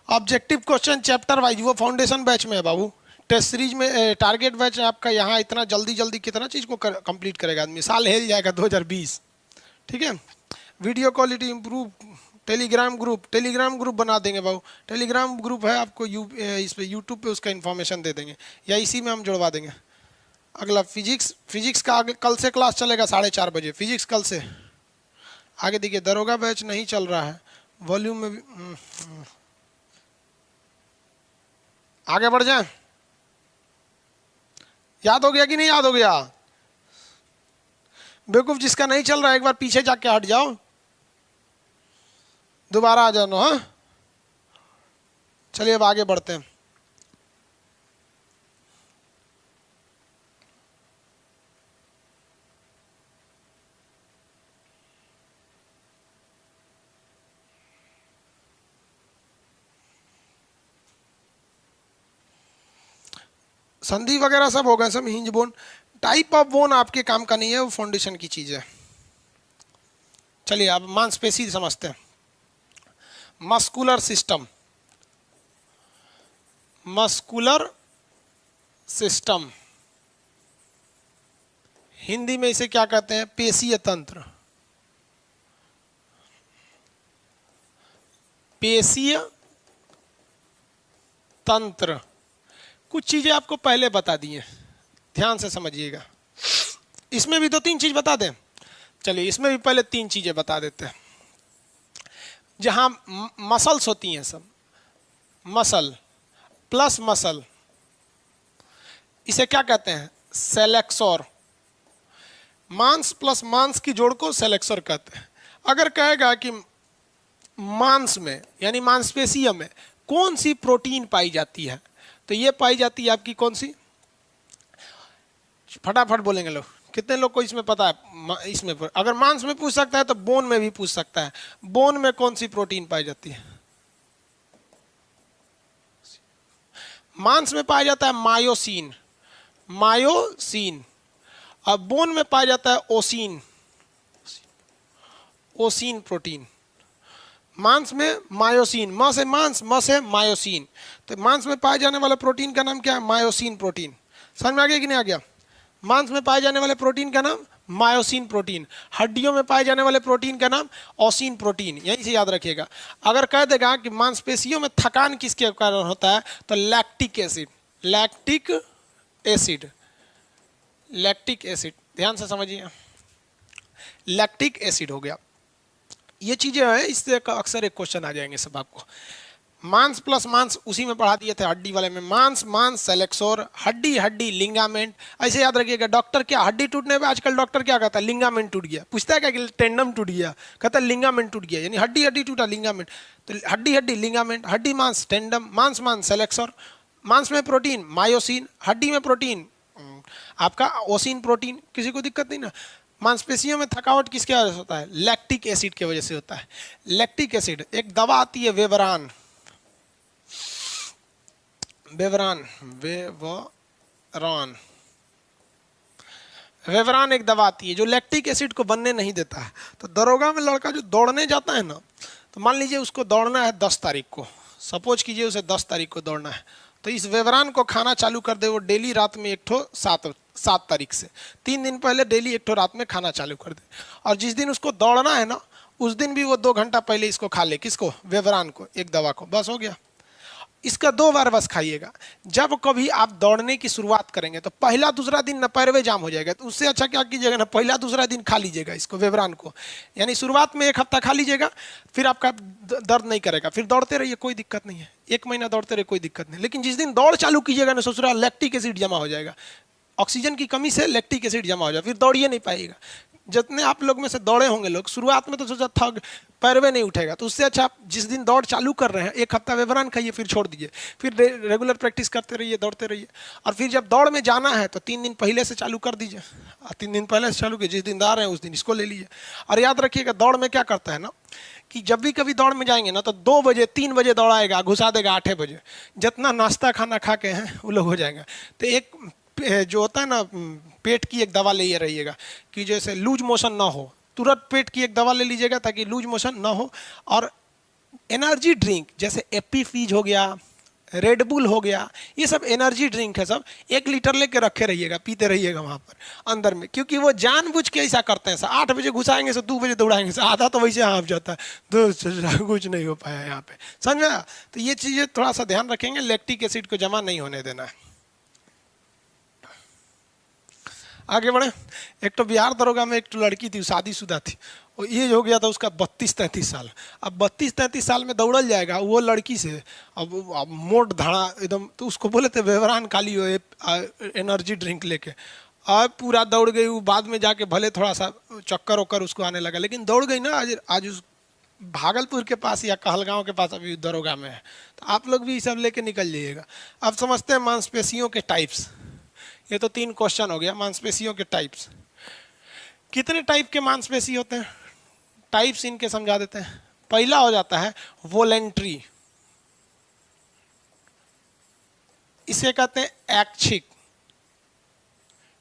ऑब्जेक्टिव क्वेश्चन चैप्टर वाइज, वो फाउंडेशन बैच में है बाबू। टेस्ट सीरीज में टारगेट बैच आपका यहाँ इतना जल्दी जल्दी कितना चीज़ को कंप्लीट करेगा आदमी, साल हिल जाएगा 2020। ठीक है, video quality improve, Telegram group बना देंगे बाबू। टेलीग्राम ग्रुप है आपको इस पे यूट्यूब पे उसका इन्फॉर्मेशन दे देंगे या इसी में हम जुड़वा देंगे। अगला फिजिक्स का आगे कल से क्लास चलेगा 4:30 बजे। फिजिक्स कल से आगे देखिए। दरोगा बैच नहीं चल रहा है, वॉल्यूम में भी आगे बढ़ जाए। याद हो गया कि नहीं याद हो गया? बेवकूफ जिसका नहीं चल रहा है एक बार पीछे जाके हट जाओ, दोबारा आ जाना। हाँ चलिए अब आगे बढ़ते हैं। संधि वगैरह सब हो गए, सब hinge bone. Type of bone आपके काम का नहीं है, वो फाउंडेशन की चीज है। चलिए अब मांसपेशी समझते हैं। Muscular system, muscular system, Hindi में इसे क्या कहते हैं? पेशीय तंत्र। पेशीय तंत्र। कुछ चीजें आपको पहले बता दी हैं, ध्यान से समझिएगा। इसमें भी 2-3 चीज बता दें। चलिए इसमें भी पहले 3 चीजें बता देते हैं। जहां मसल्स होती हैं, सब मसल प्लस मसल, इसे क्या कहते हैं? सेलेक्सोर। मांस प्लस मांस की जोड़ को सेलेक्सोर कहते हैं। अगर कहेगा कि मांस में यानी मांसपेशियों में कौन सी प्रोटीन पाई जाती है, तो ये पाई जाती है आपकी कौन सी? फटाफट बोलेंगे लोग। कितने लोग को इसमें पता है? इसमें अगर मांस में पूछ सकता है तो बोन में भी पूछ सकता है। बोन में कौन सी प्रोटीन पाई जाती है? मांस में पाया जाता है मायोसिन, मायोसिन। और बोन में पाया जाता है ओसिन, ओसिन प्रोटीन। मांस में मायोसिन, म से मांस, म से मायोसिन। तो मांस में पाए जाने वाला प्रोटीन का नाम क्या है? Myosin protein. समझ में आ गया कि नहीं आ गया? मांस में पाए जाने वाले प्रोटीन का नाम मायोसिन प्रोटीन। हड्डियों में पाए जाने वाले प्रोटीन का नाम ओसिन प्रोटीन। यहीं से याद रखिएगा। अगर कह देगा कि मांसपेशियों में थकान किसके कारण होता है, तो lactic acid, lactic acid, lactic acid. ध्यान से समझिए, लैक्टिक एसिड हो गया। ये चीजें हैं, इससे अक्सर एक क्वेश्चन आ जाएंगे सब आपको। मांस प्लस मांस उसी में पढ़ा दिए थे, हड्डी वाले में। मांस मांस सेलेक्सोर, हड्डी हड्डी लिंगामेंट। ऐसे याद रखिएगा। डॉक्टर क्या, हड्डी टूटने पे आजकल डॉक्टर क्या कहता है? लिंगामेंट टूट गया। पूछता है क्या कि टेंडम टूट गया? कहता है लिंगामेंट टूट गया, यानी हड्डी हड्डी टूटा, लिंगामेंट। तो हड्डी हड्डी लिंगामेंट, हड्डी मांस टेंडम, मांस मांस सेलेक्सोर। मांस में प्रोटीन मायोसिन, हड्डी में प्रोटीन आपका ओसिन प्रोटीन। किसी को दिक्कत नहीं ना? मांसपेशियों में थकावट किसके वजह से होता है? लैक्टिक एसिड की वजह से होता है। Lactic acid. एक दवा आती है वेवरान, वेवरान, वेवरान, वेवरान एक दवा आती है जो लैक्टिक एसिड को बनने नहीं देता है। तो दरोगा में लड़का जो दौड़ने जाता है ना, तो मान लीजिए उसको दौड़ना है 10 तारीख को, सपोज कीजिए उसे 10 तारीख को दौड़ना है, तो इस वेवरान को खाना चालू कर दे वो डेली रात में 1 ठो 7 तारीख से 3 दिन पहले डेली 1 ठो रात में खाना चालू कर दे। और जिस दिन उसको दौड़ना है ना, उस दिन भी वो 2 घंटा पहले इसको खा ले। किसको? वेवरान को, एक दवा को। बस हो गया। इसका 2 बार बस खाइएगा। जब कभी आप दौड़ने की शुरुआत करेंगे तो पहला दूसरा दिन ना पैरवे जाम हो जाएगा, तो उससे अच्छा क्या कीजिएगा ना, पहला दूसरा दिन खा लीजिएगा इसको, वेवरान को। यानी शुरुआत में 1 हफ्ता खा लीजिएगा, फिर आपका दर्द नहीं करेगा। फिर दौड़ते रहिए, कोई दिक्कत नहीं है। 1 महीना दौड़ते रहिए, कोई दिक्कत नहीं। लेकिन जिस दिन दौड़ चालू कीजिएगा ना, ससुराल लैक्टिक एसिड जमा हो जाएगा। ऑक्सीजन की कमी से लैक्टिक एसिड जमा हो जाए, फिर दौड़िए नहीं पाएगा। जितने आप लोग में से दौड़े होंगे लोग, शुरुआत में तो सोचा थक पैरवे नहीं उठेगा, तो उससे अच्छा आप जिस दिन दौड़ चालू कर रहे हैं 1 हफ्ता वेवरान खाइए, फिर छोड़ दीजिए। फिर रेगुलर प्रैक्टिस करते रहिए, दौड़ते रहिए। और फिर जब दौड़ में जाना है तो 3 दिन पहले से चालू कर दीजिए। 3 दिन पहले से चालू कीजिए, जिस दिन दौड़ रहे हैं उस दिन इसको ले लीजिए। और याद रखिएगा, दौड़ में क्या करता है ना, कि जब भी कभी दौड़ में जाएंगे ना, तो 2 बजे 3 बजे दौड़ाएगा, घुसा देगा 8 बजे। जितना नाश्ता खाना खा के हैं वो लोग हो जाएगा। तो एक जो होता है ना, पेट की एक दवा ले रहिएगा कि जैसे लूज मोशन ना हो, तुरंत पेट की एक दवा ले लीजिएगा ताकि लूज मोशन ना हो। और एनर्जी ड्रिंक जैसे एपी फीज हो गया, रेडबुल हो गया, ये सब एनर्जी ड्रिंक है, सब 1 लीटर लेके रखे रहिएगा, पीते रहिएगा वहाँ पर अंदर में। क्योंकि वो जानबूझ के ऐसा करते हैं। 8 बजे घुसाएंगे से 2 बजे दौड़ाएंगे, आधा तो वैसे हाँफ जाता है, तो कुछ नहीं हो पाया यहाँ पे। समझा? तो ये चीज़ें थोड़ा सा ध्यान रखेंगे, लैक्टिक एसिड को जमा नहीं होने देना है। आगे बढ़े। एक तो बिहार दरोगा में एक तो लड़की थी, शादीशुदा थी, और ये हो गया था उसका 32-33 साल। अब 32-33 साल में दौड़ल जाएगा वो लड़की से, अब मोट धाड़ा एकदम, तो उसको बोले थे बेवरान काली हो एनर्जी ड्रिंक लेके। अब पूरा दौड़ गई वो, बाद में जाके भले थोड़ा सा चक्कर वक्कर उसको आने लगा, लेकिन दौड़ गई ना। आज उस भागलपुर के पास या कहलगांव के पास अभी दरोगा में है। तो आप लोग भी सब लेके निकल जाइएगा। अब समझते हैं मांसपेशियों के टाइप्स। ये तो 3 क्वेश्चन हो गया। मांसपेशियों के टाइप्स, कितने टाइप के मांसपेशी होते हैं, टाइप्स इनके समझा देते हैं। पहला हो जाता है वोलेंट्री, इसे कहते हैं ऐच्छिक।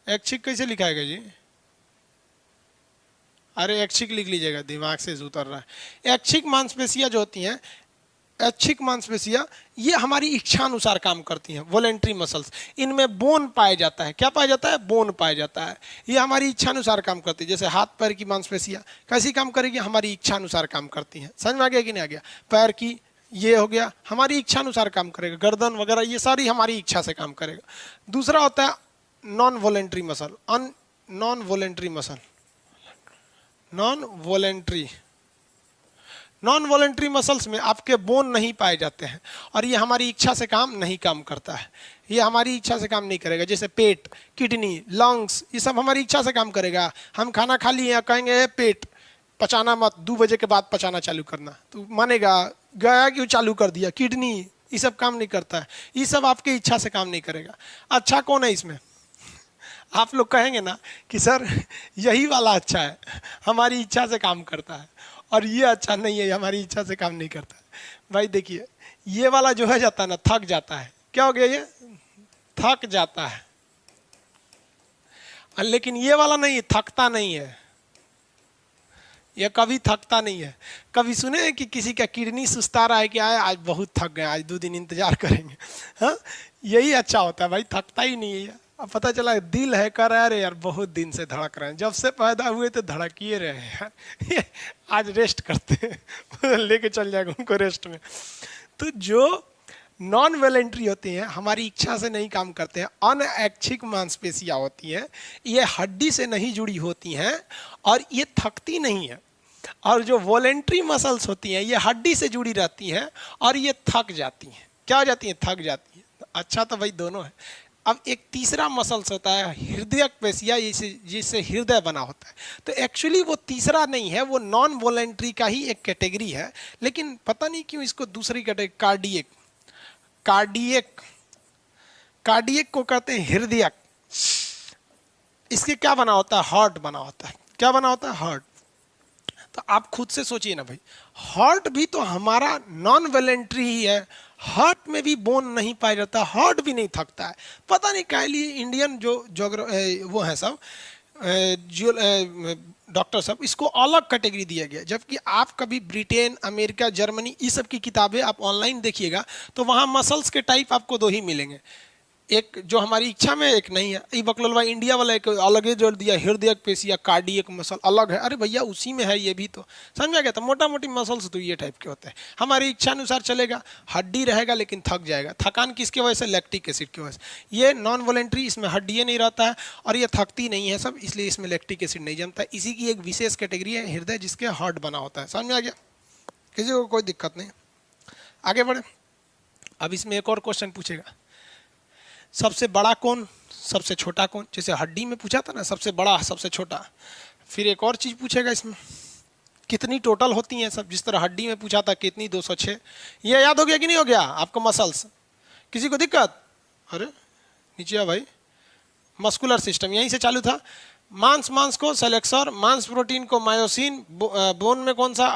ऐच्छिक कैसे लिखाएगा जी? अरे ऐच्छिक लिख लीजिएगा, दिमाग से उतर रहा है। ऐच्छिक मांसपेशियां जो होती हैं, ऐच्छिक मांसपेशियां, ये हमारी इच्छा अनुसार काम करती हैं। वोलेंट्री मसल्स, इनमें बोन पाया जाता है। क्या पाया जाता है? बोन पाया जाता है। ये हमारी इच्छा अनुसार काम करती है। जैसे हाथ पैर की मांसपेशियां कैसी काम करेगी? हमारी इच्छा अनुसार काम करती हैं। समझ में आ गया कि नहीं आ गया? पैर की ये हो गया, हमारी इच्छा अनुसार काम करेगा। गर्दन वगैरह ये सारी हमारी इच्छा से काम करेगा। दूसरा होता है non voluntary muscle. Non voluntary muscle, non voluntary, non voluntary muscles में आपके बोन नहीं पाए जाते हैं और ये हमारी इच्छा से काम नहीं करता है। ये हमारी इच्छा से काम नहीं करेगा। जैसे पेट, किडनी, लंग्स, ये सब हमारी इच्छा से काम करेगा। हम खाना खा लिए, कहेंगे पेट पचाना मत, 2 बजे के बाद पचाना चालू करना, तो मानेगा? गया क्यों चालू कर दिया? किडनी, ये सब काम नहीं करता है। ये सब आपकी इच्छा से काम नहीं करेगा। अच्छा कौन है इसमें? आप लोग कहेंगे ना कि सर यही वाला अच्छा है, हमारी इच्छा से काम करता है, और ये अच्छा नहीं है, हमारी इच्छा से काम नहीं करता है। भाई देखिए, ये वाला जो है जाता है ना, थक जाता है। क्या हो गया? ये थक जाता है। लेकिन ये वाला नहीं, थकता नहीं है। ये कभी थकता नहीं है। कभी सुने हैं कि किसी का किडनी सुस्ता रहा है कि आज बहुत थक गए, आज 2 दिन इंतजार करेंगे? हाँ, यही अच्छा होता है भाई, थकता ही नहीं है। अब पता चला दिल है कर रहा है, यार बहुत दिन से धड़क रहे हैं, जब से पैदा हुए तो धड़किए रहे हैं। आज रेस्ट करते हैं, लेके चल जाएगा उनको रेस्ट में। तो जो नॉन वॉलेंट्री होती हैं, हमारी इच्छा से नहीं काम करते हैं, अनऐच्छिक मांसपेशियां होती हैं, ये हड्डी से नहीं जुड़ी होती हैं और ये थकती नहीं है। और जो वॉलेंट्री मसल्स होती हैं, ये हड्डी से जुड़ी रहती हैं और ये थक जाती हैं। क्या हो जाती हैं? थक जाती हैं। अच्छा तो भाई दोनों है। अब एक तीसरा मसल्स होता है हृदय पेशियां, जिससे हृदय बना होता है। तो एक्चुअली वो तीसरा नहीं है, वो नॉन वॉलेंट्री का ही एक कैटेगरी है, लेकिन पता नहीं क्यों इसको दूसरी कैटेगरी कार्डियक, कार्डियक, कार्डियक को कहते हैं हृदयक। इसके क्या बना होता है? हार्ट बना होता है। क्या बना होता है? हार्ट। तो आप खुद से सोचिए ना भाई, हार्ट भी तो हमारा नॉन वॉलेंट्री ही है। हार्ट में भी बोन नहीं पाया जाता, हार्ट भी नहीं थकता है। पता नहीं क्या लिए इंडियन जो वो है सब जो डॉक्टर साहब, इसको अलग कैटेगरी दिया गया। जबकि आप कभी ब्रिटेन, अमेरिका, जर्मनी, ये सब की किताबें आप ऑनलाइन देखिएगा तो वहाँ मसल्स के टाइप आपको 2 ही मिलेंगे, एक जो हमारी इच्छा में, एक नहीं है। ये बकलोलवा इंडिया वाला एक अलग ही जोड़ दिया, हृदय पेशियां, कार्डियक मसल अलग है। अरे भैया उसी में है ये भी, तो समझ आ गया? तो मोटा मोटी मसल्स तो ये टाइप के होते हैं। हमारी इच्छा अनुसार चलेगा, हड्डी रहेगा लेकिन थक जाएगा। थकान किसके वजह से? लैक्टिक एसिड की वजह से। ये नॉन वॉलेंट्री, इसमें हड्डी नहीं रहता है और ये थकती नहीं है सब, इसलिए इसमें लैक्टिक एसिड नहीं जमता। इसी की एक विशेष कैटेगरी है हृदय, जिसके हार्ट बना होता है। समझ में आ गया? किसी को कोई दिक्कत नहीं। आगे बढ़े। अब इसमें एक और क्वेश्चन पूछेगा, सबसे बड़ा कौन, सबसे छोटा कौन? जैसे हड्डी में पूछा था ना, सबसे बड़ा सबसे छोटा। फिर एक और चीज़ पूछेगा इसमें, कितनी टोटल होती हैं सब। जिस तरह हड्डी में पूछा था कितनी, 206। ये याद हो गया कि नहीं हो गया आपको? मसल्स, किसी को दिक्कत? अरे नीचे आ भाई। मस्कुलर सिस्टम यहीं से चालू था। मांस को सेलेक्सर, मांस प्रोटीन को मायोसिन, बोन में कौन सा?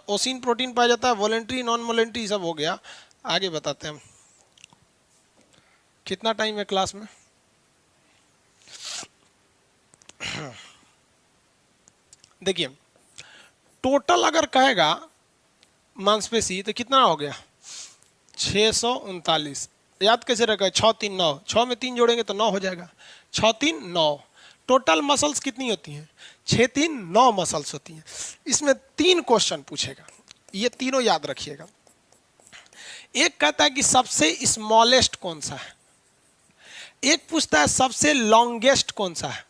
ओसिन प्रोटीन पाया जाता है। वॉलेंट्री, नॉन वॉलेंट्री सब हो गया। आगे बताते हैं। कितना टाइम है क्लास में? देखिए, टोटल अगर कहेगा मांसपेशी तो कितना हो गया? 639। याद कैसे रखा? 6 3 9, 6 में 3 जोड़ेंगे तो 9 हो जाएगा। 6 3 9। टोटल मसल्स कितनी होती हैं? 6 3 9 मसल्स होती हैं। इसमें 3 क्वेश्चन पूछेगा, ये तीनों याद रखिएगा। एक कहता है कि सबसे स्मॉलेस्ट कौन सा है, एक पूछता है सबसे लॉन्गेस्ट कौन सा है,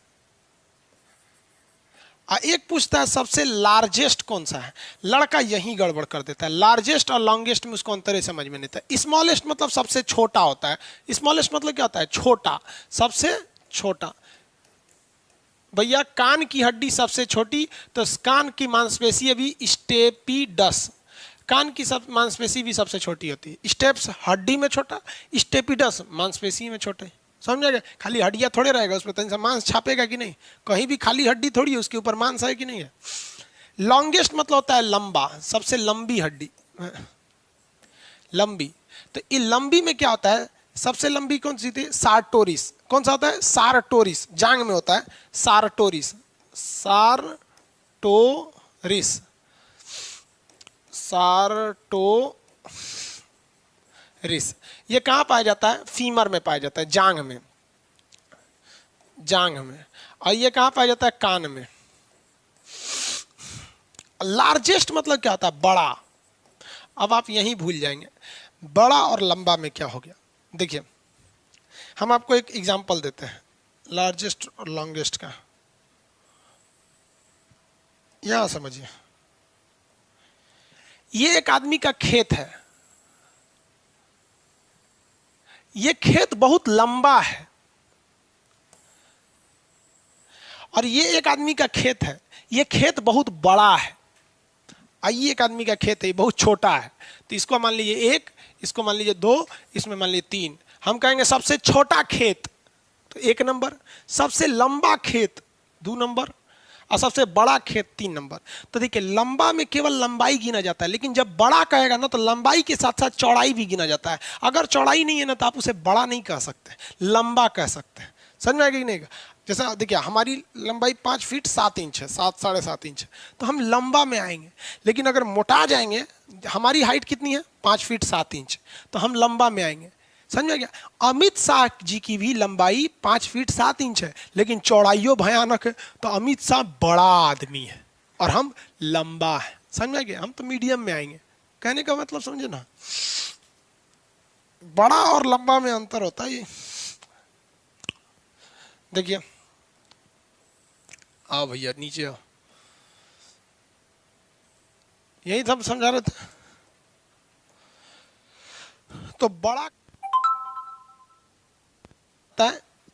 एक पूछता है सबसे लार्जेस्ट कौन सा है। लड़का यही गड़बड़ कर देता है, लार्जेस्ट और लॉन्गेस्ट में उसको अंतर समझ में नहीं आता। स्मॉलेस्ट मतलब सबसे छोटा होता है, स्मॉलेस्ट मतलब क्या होता है, छोटा, सबसे छोटा। भैया कान की हड्डी सबसे छोटी, तो कान की मांसपेशी अभी स्टेपिडस, कान की सब मांसपेशी भी सबसे छोटी होती है। स्टेप्स हड्डी में छोटा, स्टेपिडस मांसपेशी में छोटे, समझ गए। खाली हड्डियाँ थोड़े रहेगा उसमें, तनिक सा मांस छापेगा कि नहीं, कहीं भी खाली हड्डी थोड़ी है, उसके ऊपर मांस है कि नहीं है। लॉन्गेस्ट मतलब होता है लंबा, सबसे लंबी हड्डी, लंबी। तो ये लंबी में क्या होता है, सबसे लंबी कौन सी थी, सारटोरिस। कौन सा होता है, सारटोरिस, जांग में होता है सारटोरिस, सारटोरिस, सारटोरिस। ये कहाँ पाया जाता है, फीमर में पाया जाता है, जांग में, जांग में। और ये कहाँ पाया जाता है, कान में। लार्जेस्ट मतलब क्या होता है, बड़ा। अब आप यहीं भूल जाएंगे, बड़ा और लंबा में क्या हो गया। देखिए हम आपको एक एग्जांपल देते हैं लार्जेस्ट और लॉन्गेस्ट का, यहां समझिए। ये एक आदमी का खेत है, ये खेत बहुत लंबा है, और ये एक आदमी का खेत है, ये खेत बहुत बड़ा है। आइए एक आदमी का खेत है, ये बहुत छोटा है, तो इसको मान लीजिए 1, इसको मान लीजिए 2, इसमें मान लीजिए 3। हम कहेंगे सबसे छोटा खेत तो 1 नंबर, सबसे लंबा खेत 2 नंबर, और सबसे बड़ा खेत 3 नंबर। तो देखिए लंबा में केवल लंबाई गिना जाता है, लेकिन जब बड़ा कहेगा ना तो लंबाई के साथ साथ चौड़ाई भी गिना जाता है। अगर चौड़ाई नहीं है ना तो आप उसे बड़ा नहीं कह सकते, लंबा कह सकते हैं। समझ में आएगा कि नहीं? जैसा देखिए हमारी लंबाई 5 फीट 7 इंच है, 7 साढ़े 7 इंच, तो हम लंबा में आएंगे। लेकिन अगर मोटा जाएंगे, हमारी हाइट कितनी है 5 फीट 7 इंच, तो हम लंबा में आएंगे। समझ में गया? अमित शाह जी की भी लंबाई 5 फीट 7 इंच है, लेकिन चौड़ाइयों भयानक है, तो अमित शाह बड़ा आदमी है और हम लंबा है। समझ में गया? हम तो मीडियम में आएंगे। कहने का मतलब समझे ना, बड़ा और लंबा में अंतर होता है ये। देखिए आओ भैया नीचे आओ, यही सब समझा रहे थे। तो बड़ा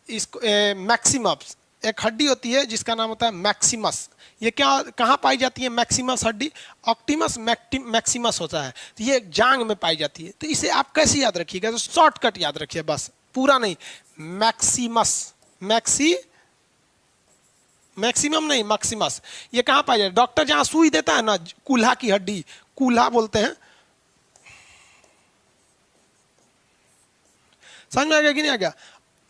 इसको मैक्सिमस, एक हड्डी होती है जिसका नाम होता है मैक्सिमस। ये क्या कहाँ पाई जाती है मैक्सिमस हड्डी? ऑक्टिमस मैक्सिमस होता है, तो ये जांग में पाई जाती है। तो इसे आप कैसे याद रखिएगा? तो शॉर्टकट याद रखिए बस, पूरा नहीं। मैक्सिमस, मैक्सिमम नहीं, मैक्सिमस। ये कहाँ पाई जाती है? डॉक्टर जहाँ सुई देता है ना, कूल्हा की हड्डी, कूल्हा बोलते हैं। समझ में आ गया कि नहीं आ गया?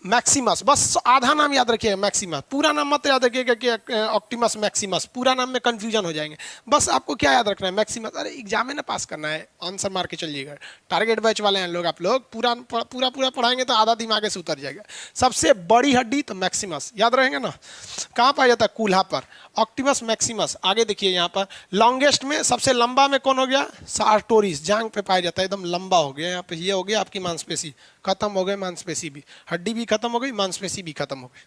मैक्सिमस, बस आधा नाम याद रखिएगा मैक्सिमस, पूरा नाम मत याद रखिएगा कि ऑक्टिमस मैक्सिमस, पूरा नाम में कंफ्यूजन हो जाएंगे। बस आपको क्या याद रखना है? मैक्सिमस। अरे एग्जाम में ना पास करना है, आंसर मार के चलिएगा। टारगेट बैच वाले हैं लोग, आप लोग पूरा पूरा पढ़ाएंगे तो आधा दिमाग से उतर जाएगा। सबसे बड़ी हड्डी तो मैक्सिमस, याद रहेंगे ना? कहाँ पाया जाता है? कूल्हा पर। ऑक्टिमस मैक्सिमस। आगे देखिए यहाँ पर लॉन्गेस्ट में सबसे लंबा में कौन हो गया? सार्टोरिस, जांग पे पाया जाता है, एकदम लंबा हो गया। यहाँ पे ये हो गया आपकी मांसपेशी, खत्म हो गए, मांसपेशी भी, हड्डी भी खत्म हो गई, मांसपेशी भी खत्म हो गई।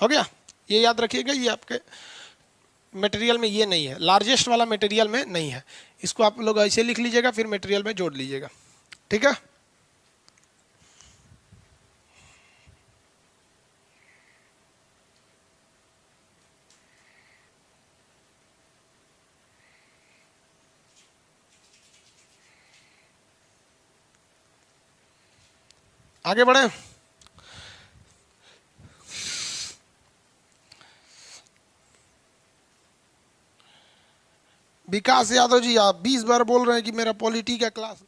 हो गया? ये याद रखिएगा, ये आपके मटेरियल में ये नहीं है, लार्जेस्ट वाला मटेरियल में नहीं है। इसको आप लोग ऐसे लिख लीजिएगा, फिर मटेरियल में जोड़ लीजिएगा। ठीक है? आगे बढ़े। विकास यादव जी, आप 20 बार बोल रहे हैं कि मेरा पॉलिटी का क्लास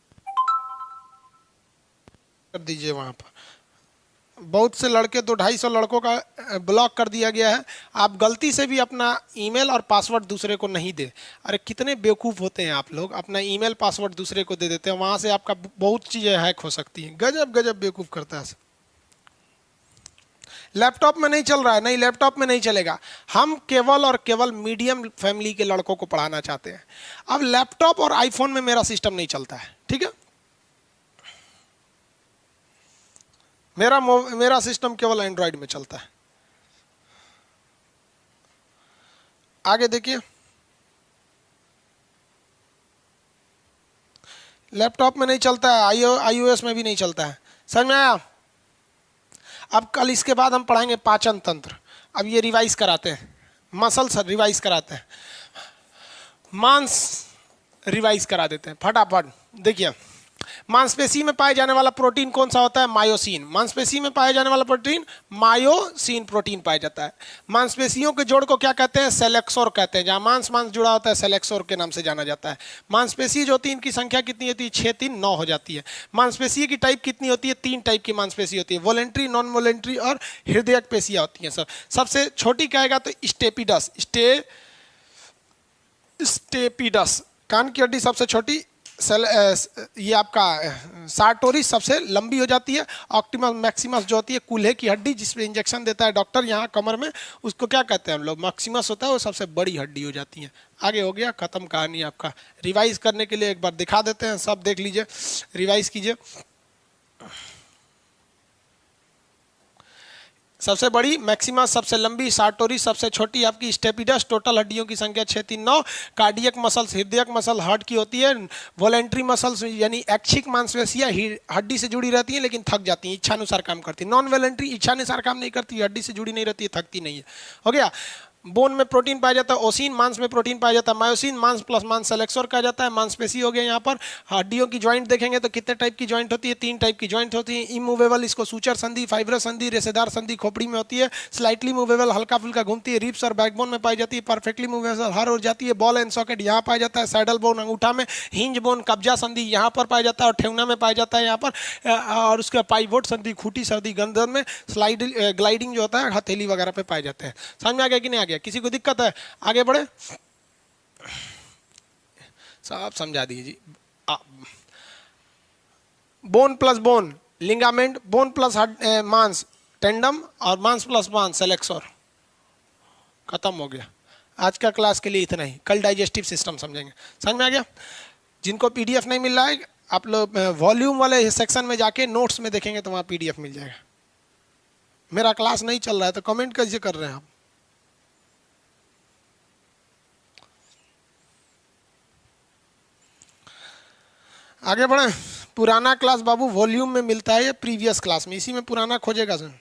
कर दीजिए। वहां पर बहुत से लड़के, 200-250 लड़कों का ब्लॉक कर दिया गया है। आप गलती से भी अपना ईमेल और पासवर्ड दूसरे को नहीं दे। अरे कितने बेवकूफ़ होते हैं आप लोग, अपना ईमेल पासवर्ड दूसरे को दे देते हैं, वहाँ से आपका बहुत चीज़ें हैक हो सकती हैं। गजब गजब बेवकूफ़ करता है। लैपटॉप में नहीं चल रहा है, नहीं लैपटॉप में नहीं चलेगा। हम केवल और केवल मीडियम फैमिली के लड़कों को पढ़ाना चाहते हैं। अब लैपटॉप और आईफोन में मेरा सिस्टम नहीं चलता है, ठीक है? मेरा सिस्टम केवल एंड्रॉइड में चलता है। आगे देखिए, लैपटॉप में नहीं चलता है, iOS में भी नहीं चलता है। समझ में आया? अब कल इसके बाद हम पढ़ाएंगे पाचन तंत्र। अब ये रिवाइज कराते हैं, मसल्स रिवाइज कराते हैं, मांस रिवाइज करा देते हैं फटाफट। देखिए, मांसपेशी में पाए जाने वाला प्रोटीन कौन सा होता है? मायोसिन। मांसपेशी में पाए जाने वाला प्रोटीन मायोसिन प्रोटीन पाया जाता है। मांसपेशियों के जोड़ को क्या कहते हैं? सेलेक्सोर कहते हैं। जहां मांस जुड़ा होता है सेलेक्सोर के नाम से जाना जाता है। मांसपेशी जो होती है इनकी संख्या कितनी होती है? 6, 3, 9 हो जाती है। मांसपेशी की टाइप कितनी होती है? 3 टाइप की मांसपेशी होती है, वॉलेंट्री, नॉन वॉलेंट्री और हृदयक पेशियां होती हैं। सबसे छोटी कहेगा तो स्टेपिडस, स्टेपिडस कान की हड्डी सबसे छोटी। ये आपका सार्टोरिस सबसे लंबी हो जाती है। ऑप्टिमस मैक्सिमस जो होती है कूल्हे की हड्डी जिसपे इंजेक्शन देता है डॉक्टर यहाँ कमर में, उसको क्या कहते हैं हम लोग? मैक्सिमस होता है, वो सबसे बड़ी हड्डी हो जाती है। आगे हो गया, खत्म कहानी आपका। रिवाइज करने के लिए एक बार दिखा देते हैं, सब देख लीजिए, रिवाइज कीजिए। सबसे बड़ी मैक्सिमस, सबसे लंबी सार्टोरिस, सबसे छोटी आपकी स्टेपिडस। टोटल हड्डियों की संख्या 6, 3, 9। कार्डियक मसल्स, हृदयक मसल हार्ट की होती है। वॉलेंट्री मसल्स यानी ऐच्छिक मांसपेशियां हड्डी से जुड़ी रहती हैं लेकिन थक जाती हैं, इच्छानुसार काम करती है। नॉन वॉलेंट्री इच्छानुसार काम नहीं करती, हड्डी से जुड़ी नहीं रहती है, थकती नहीं है। हो गया। बोन में प्रोटीन पाया जाता है ओसिन, मांस में प्रोटीन पाया जाता है मायोसिन, मांस प्लस मांस सेलेक्सोर कहा जाता है। मांसपेशी हो गया। यहाँ पर हड्डियों की जॉइंट देखेंगे तो कितने टाइप की जॉइंट होती है? 3 टाइप की जॉइंट होती है। इमूवेबल, इसको सूचर संधि, फाइब्रस संधि, रेशेदार संधि खोपड़ी में होती है। स्लाइटली मूवेबल, हल्का फुल्का घूमती है, रिब्स और बैकबोन में पाई जाती है। परफेक्टली मूवेबल हर हो जाती है। बॉल एंड सॉकेट यहाँ पाया जाता है। सैडल बोन अंगूठा में, हिंज बोन कब्जा संधि यहाँ पर पाया जाता है और ठेवना में पाया जाता है यहाँ पर। और उसके पाइवोट संधि खूटी संधि गर्दन में, ग्लाइडिंग जो होता है हथेली वगैरह पे पाए जाते हैं। समझ में आ गया कि नहीं आ गया? किसी को दिक्कत है? आगे बढ़े, सब समझा दीजिए। Bone plus bone ligament, bone plus मांस टेंडम, और मांस प्लस मांस सेलेक्सोर। खत्म हो गया। आज का क्लास के लिए इतना ही। कल डाइजेस्टिव सिस्टम समझेंगे। समझ में आ गया? जिनको पीडीएफ नहीं मिल रहा है, आप लोग वॉल्यूम वाले सेक्शन में जाके नोट्स में देखेंगे तो वहां पीडीएफ मिल जाएगा। मेरा क्लास नहीं चल रहा है तो कमेंट कैसे कर रहे हैं आप? आगे बढ़े। पुराना क्लास बाबू वॉल्यूम में मिलता है या प्रीवियस क्लास में? इसी में पुराना खोजेगा सर।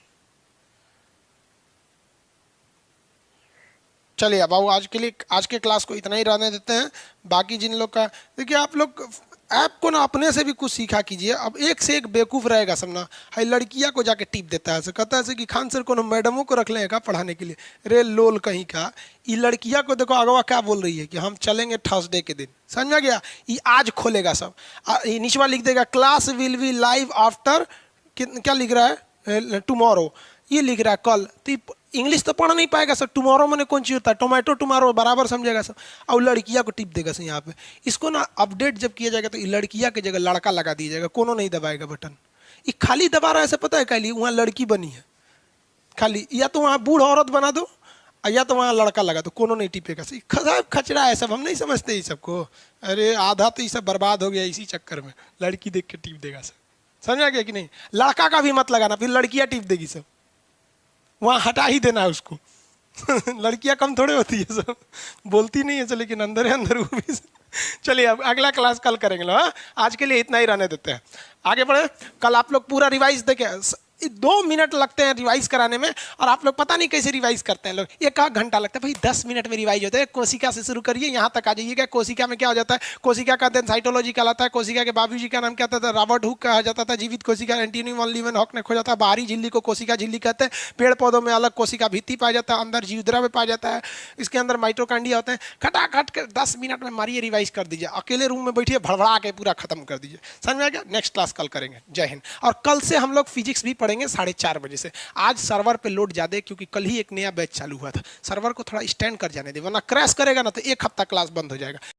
चलिए अब बाबू आज के लिए, आज के क्लास को इतना ही रहने देते हैं। बाकी जिन लोग का, देखिए आप लोग ऐप को ना अपने से भी कुछ सीखा कीजिए। अब एक से एक बेवकूफ़ रहेगा सब ना। हाई लड़कियां को जाके टिप देता है, कहता है कि खान सर को ना मैडमों को रख लेगा पढ़ाने के लिए। रे लोल कहीं का, ये लड़कियां को देखो अगवा क्या बोल रही है कि हम चलेंगे थर्सडे के दिन। समझ में गया? ये आज खोलेगा सब। नीचवा लिख देगा class will be live after, क्या लिख रहा है? टुमारो। ये लिख रहा है कल। तो इंग्लिश तो पढ़ नहीं पाएगा सर। टुमारो मैंने कौन चीज होता है? टोमेटो टुमारो बराबर समझेगा सर। और लड़कियां को टिप देगा सर यहाँ पे। इसको ना अपडेट जब किया जाएगा तो लड़कियां की जगह लड़का लगा दिया जाएगा, कोनो नहीं दबाएगा बटन। ये खाली दबा रहा है ऐसे, पता है क्या? वहाँ लड़की बनी है खाली, या तो वहाँ बूढ़ औरत बना दो या तो वहाँ लड़का लगा दो, कोनो नहीं टिपेगा सर। खचरा है सब, हम नहीं समझते ये सबको। अरे आधा तो ये सब बर्बाद हो गया इसी चक्कर में। लड़की देख के टिप देगा सर। समझ आ गया कि नहीं? लड़का का भी मत लगाना, फिर लड़कियां टिप देगी सब। वहाँ हटा ही देना है उसको। लड़कियां कम थोड़े होती है सब, बोलती नहीं है लेकिन अंदर है अंदर वो भी। चलिए अब अगला क्लास कल करेंगे लोग। हाँ, आज के लिए इतना ही रहने देते हैं। आगे बढ़े। कल आप लोग पूरा रिवाइज देखें। 2 मिनट लगते हैं रिवाइज कराने में, और आप लोग पता नहीं कैसे रिवाइज करते हैं लोग। 1 घंटा लगता है भाई, 10 मिनट में रिवाइज होता है। कोशिका से शुरू करिए, यहाँ तक आ जाइएगा। कोशिका में क्या हो जाता है? कोशिका का अध्ययन साइटोलॉजी कहलाता है। कोशिका के बाबूजी का नाम क्या था? रॉबर्ट हुक कहा जाता था। जीवित कोशिका एंटोनी वॉन लीवेनहॉक ने खोजा था। बाहरी झिल्ली को कोशिका झिल्ली कहते हैं। पेड़ पौधों में अलग कोशिका भित्ति पाया जाता है, अंदर जीवद्रा में पाया जाता है। इसके अंदर माइटोकांड्रिया होते हैं। खटाखट के 10 मिनट में मारिए, रिवाइज कर दीजिए। अकेले रूम में बैठिए, भड़बड़ा के पूरा खत्म कर दीजिए। समझ में आ गया? नेक्स्ट क्लास कल करेंगे। जय हिंद। और कल से हम लोग फिजिक्स भी पढ़ेंगे 4:30 बजे से। आज सर्वर पे लोड ज्यादा है क्योंकि कल ही एक नया बैच चालू हुआ था। सर्वर को थोड़ा स्टैंड कर जाने दे, वरना क्रैश करेगा ना तो 1 हफ्ता क्लास बंद हो जाएगा।